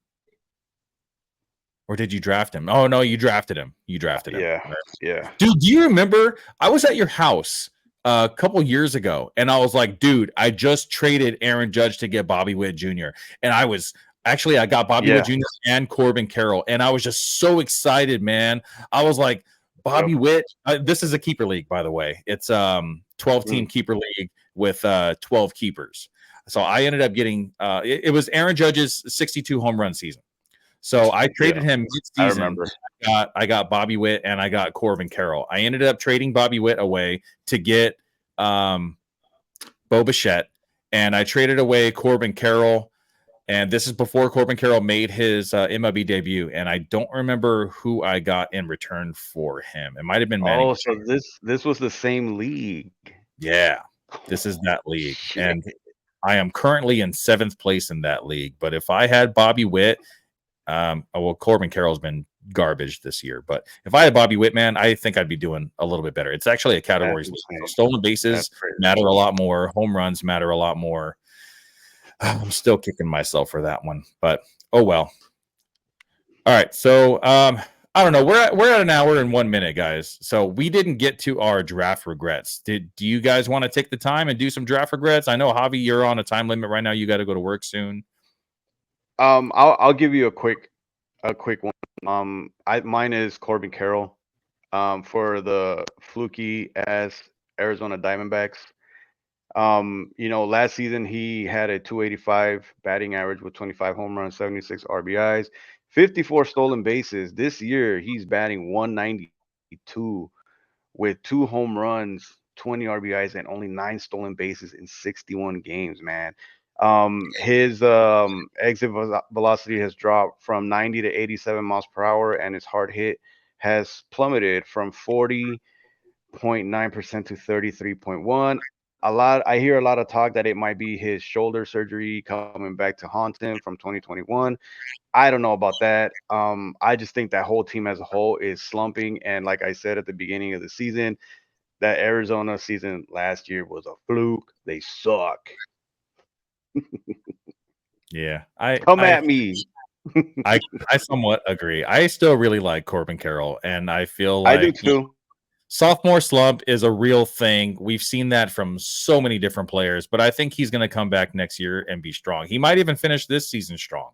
Or did you draft him? Oh, no, you drafted him. Yeah. Yeah. Dude, do you remember? I was at your house a couple years ago, and I was like, dude, I just traded Aaron Judge to get Bobby Witt Jr. And I got Bobby Witt Jr. and Corbin Carroll, and I was just so excited, man. I was like, Bobby Witt, this is a keeper league, by the way. It's 12-team keeper league with 12 keepers. So I ended up getting it was Aaron Judge's 62 home run season. So I traded him mid-season. I remember. I got Bobby Witt and I got Corbin Carroll. I ended up trading Bobby Witt away to get Bo Bichette, and I traded away Corbin Carroll. And this is before Corbin Carroll made his MLB debut, and I don't remember who I got in return for him. It might have been Manny. Oh, so this was the same league. Yeah, this is that league, and I am currently in 7th place in that league. But if I had Bobby Witt, well, Corbin Carroll's been garbage this year, but if I had Bobby Witt, man, I think I'd be doing a little bit better. It's actually a category. Stolen bases matter a lot more. Home runs matter a lot more. I'm still kicking myself for that one, but oh well. All right, so I don't know. We're at an hour and 1 minute, guys. So we didn't get to our draft regrets. Do you guys want to take the time and do some draft regrets? I know Javi, you're on a time limit right now. You got to go to work soon. I'll give you a quick one. Mine is Corbin Carroll. For the fluky ass Arizona Diamondbacks. Last season he had a 285 batting average with 25 home runs, 76 RBIs, 54 stolen bases. This year he's batting 192 with 2 home runs, 20 RBIs, and only 9 stolen bases in 61 games, man. His exit velocity has dropped from 90 to 87 miles per hour, and his hard hit has plummeted from 40.9% to 33.1%. I hear a lot of talk that it might be his shoulder surgery coming back to haunt him from 2021. I don't know about that. I just think that whole team as a whole is slumping. And like I said at the beginning of the season, that Arizona season last year was a fluke. They suck. Yeah. Come at me. I somewhat agree. I still really like Corbin Carroll, and I feel like I do too. Sophomore slump is a real thing. We've seen that from so many different players, but I think he's going to come back next year and be strong. He might even finish this season strong.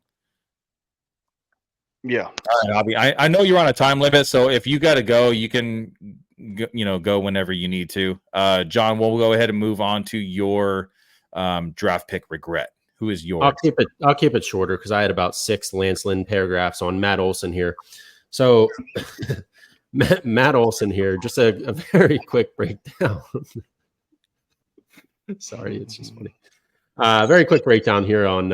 Yeah. All right, Abby, I know you're on a time limit, so if you got to go, you can go whenever you need to. John, we'll go ahead and move on to your draft pick regret. Who is yours? I'll keep it shorter because I had about 6 Lance Lynn paragraphs on Matt Olson here. So Matt Olson here, just a very quick breakdown. Sorry, it's just funny. Very quick breakdown here on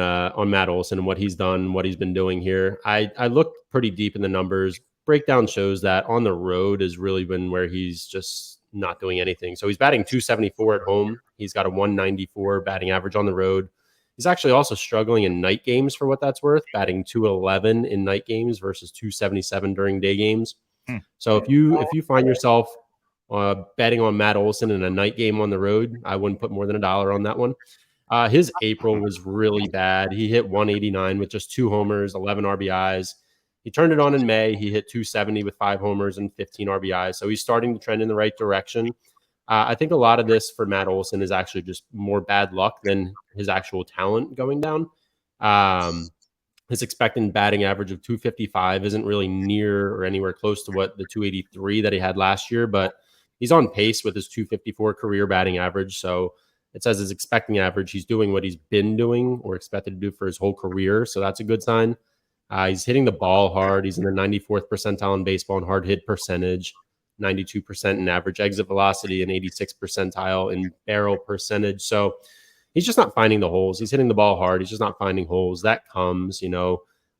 Matt Olson and what he's done, what he's been doing here. I looked pretty deep in the numbers. Breakdown shows that on the road has really been where he's just not doing anything. So he's batting 274 at home. He's got a 194 batting average on the road. He's actually also struggling in night games for what that's worth, batting 211 in night games versus 277 during day games. So if you find yourself betting on Matt Olson in a night game on the road, I wouldn't put more than $1 on that one. His April was really bad. He hit 189 with just 2 homers, 11 RBIs. He turned it on in May. He hit 270 with 5 homers and 15 RBIs. So he's starting to trend in the right direction. I think a lot of this for Matt Olson is actually just more bad luck than his actual talent going down. His expected batting average of 255 isn't really near or anywhere close to what the 283 that he had last year, but he's on pace with his 254 career batting average. So it says his expecting average. He's doing what he's been doing or expected to do for his whole career. So that's a good sign. He's hitting the ball hard. He's in the 94th percentile in baseball in hard hit percentage, 92% in average exit velocity, and 86th percentile in barrel percentage. So he's just not finding the holes. He's hitting the ball hard. He's just not finding holes. That comes,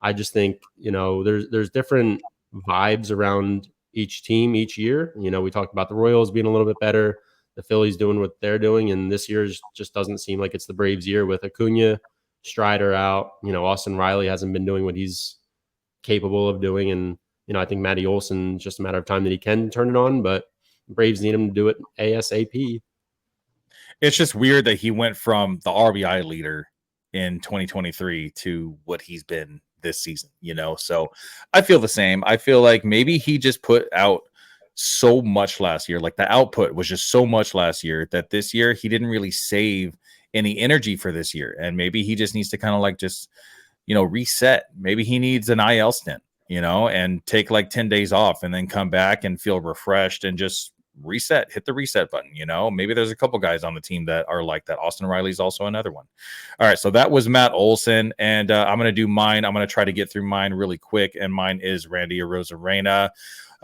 I just think, there's different vibes around each team each year. We talked about the Royals being a little bit better, the Phillies doing what they're doing, and this year just doesn't seem like it's the Braves' year with Acuna, Strider out. Austin Riley hasn't been doing what he's capable of doing, and I think Matty Olson, just a matter of time that he can turn it on, but Braves need him to do it ASAP. It's just weird that he went from the RBI leader in 2023 to what he's been this season, So I feel the same. I feel like maybe he just put out so much last year. Like the output was just so much last year that this year he didn't really save any energy for this year. And maybe he just needs to kind of like just, reset. Maybe he needs an IL stint, and take like 10 days off and then come back and feel refreshed and just reset, hit the reset button. Maybe there's a couple guys on the team that are like that. Austin Riley's also another one. All right. So that was Matt Olson, and I'm going to do mine. I'm going to try to get through mine really quick. And mine is Randy Arozarena.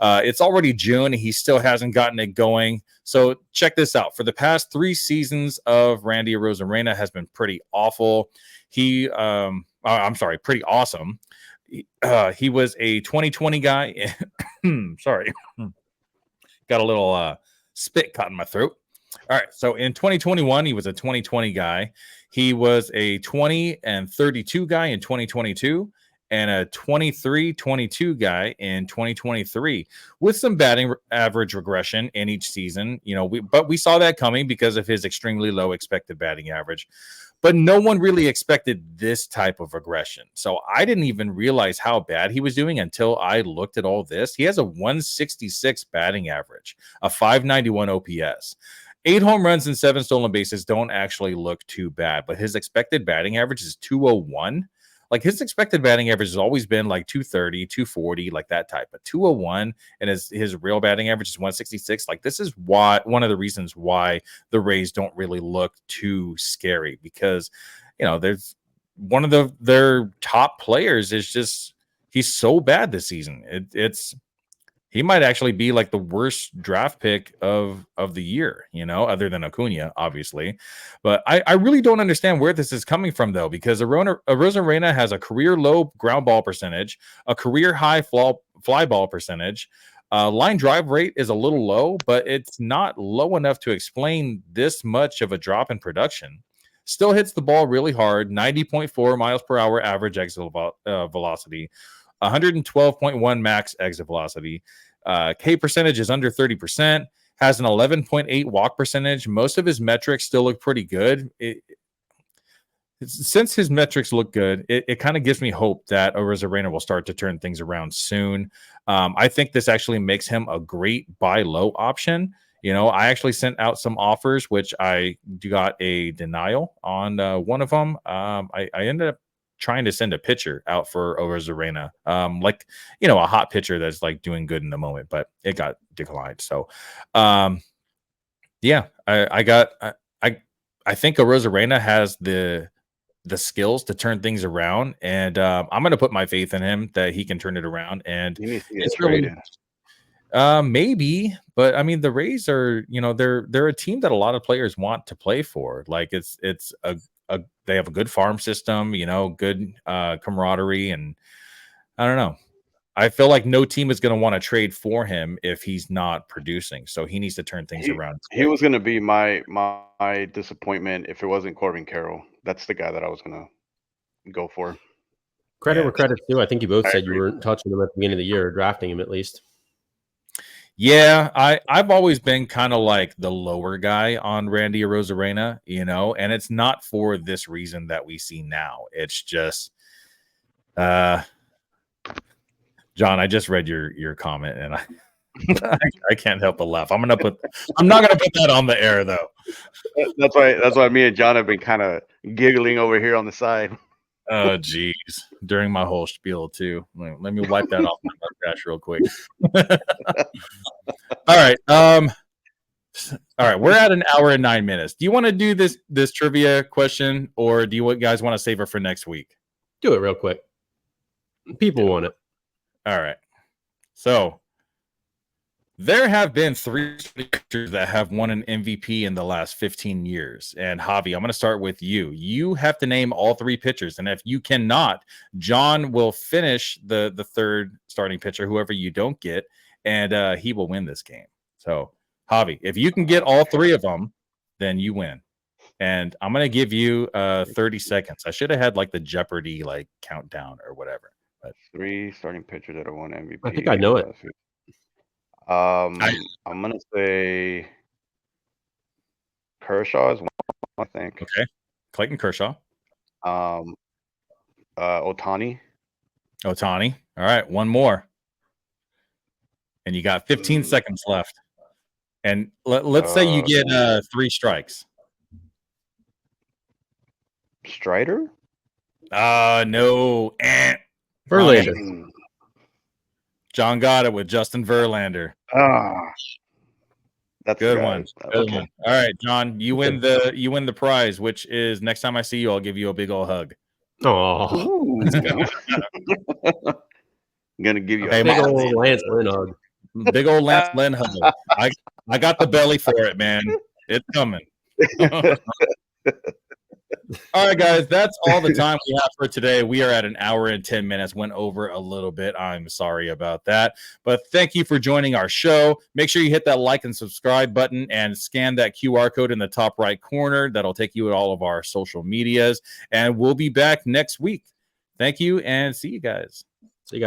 It's already June. He still hasn't gotten it going. So check this out. For the past 3 seasons of Randy Arozarena has been pretty awful. Pretty awesome. He was a 2020 guy. Sorry. Got a little spit caught in my throat. All right. So in 2021, he was a 2020 guy. He was a 20 and 32 guy in 2022. And a 23-22 guy in 2023 with some batting average regression in each season. But we saw that coming because of his extremely low expected batting average. But no one really expected this type of regression. So I didn't even realize how bad he was doing until I looked at all this. He has a 166 batting average, a 591 OPS. 8 home runs and 7 stolen bases don't actually look too bad, but his expected batting average is 201. Like his expected batting average has always been like 230, 240, like that type. But 201 and his real batting average is 166. Like this is one of the reasons why the Rays don't really look too scary, because there's one of their top players is just he's so bad this season. He might actually be like the worst draft pick of the year, other than Acuna, obviously. But I really don't understand where this is coming from, though, because Arozarena has a career low ground ball percentage, a career high fly ball percentage. Line drive rate is a little low, but it's not low enough to explain this much of a drop in production. Still hits the ball really hard, 90.4 miles per hour average exit velocity. 112.1 max exit velocity. K percentage is under 30%. Has an 11.8 walk percentage. Most of his metrics still look pretty good. Since his metrics look good, it kind of gives me hope that Arozarena will start to turn things around soon. I think this actually makes him a great buy low option. I actually sent out some offers, which I got a denial on one of them. I ended up trying to send a pitcher out for Arozarena, a hot pitcher that's like doing good in the moment, but it got declined. So, I think Arozarena has the skills to turn things around, and I'm going to put my faith in him that he can turn it around. And it's really maybe, but I mean, the Rays are, they're a team that a lot of players want to play for. Like it's they have a good farm system, good camaraderie. And I don't know. I feel like no team is going to want to trade for him if he's not producing. So he needs to turn things around. He was going to be my disappointment if it wasn't Corbin Carroll. That's the guy that I was going to go for. Credit where credit's due. I think you both said you were touching him at the beginning of the year, drafting him at least. Yeah, I've always been kind of like the lower guy on Randy Arozarena, and it's not for this reason that we see now. It's just, John, I just read your comment, and I can't help but laugh. I'm not gonna put that on the air though. That's why me and John have been kind of giggling over here on the side. Oh, geez. During my whole spiel, too. Let me wipe that off my mustache real quick. All right. All right, we're at an hour and 9 minutes. Do you want to do this trivia question, or do you guys want to save it for next week? Do it real quick. People want it. All right. So there have been 3 pitchers that have won an MVP in the last 15 years. And Javi, I'm going to start with you. You have to name all 3 pitchers. And if you cannot, John will finish the third starting pitcher, whoever you don't get, and he will win this game. So, Javi, if you can get all 3 of them, then you win. And I'm going to give you 30 seconds. I should have had like the Jeopardy like countdown or whatever. But 3 starting pitchers that have won MVP. I think I know it. I'm gonna say Kershaw is one, I think. Okay. Clayton Kershaw. Ohtani. Ohtani. All right, one more. And you got 15 seconds left. And let's say you get 3 strikes. Strider? No. Verlander. John got it with Justin Verlander. That's Good one. Good Okay. one. All right, John, you win the prize, which is next time I see you, I'll give you a big old hug. Oh, I'm gonna give you Okay, a big old Lance Lynn hug. Big old Lance Lynn hug. I got the belly for it, man. It's coming. All right, guys, that's all the time we have for today. We are at an hour and 10 minutes. Went over a little bit. I'm sorry about that. But thank you for joining our show. Make sure you hit that like and subscribe button and scan that QR code in the top right corner. That'll take you to all of our social medias. And we'll be back next week. Thank you and see you guys. See you guys.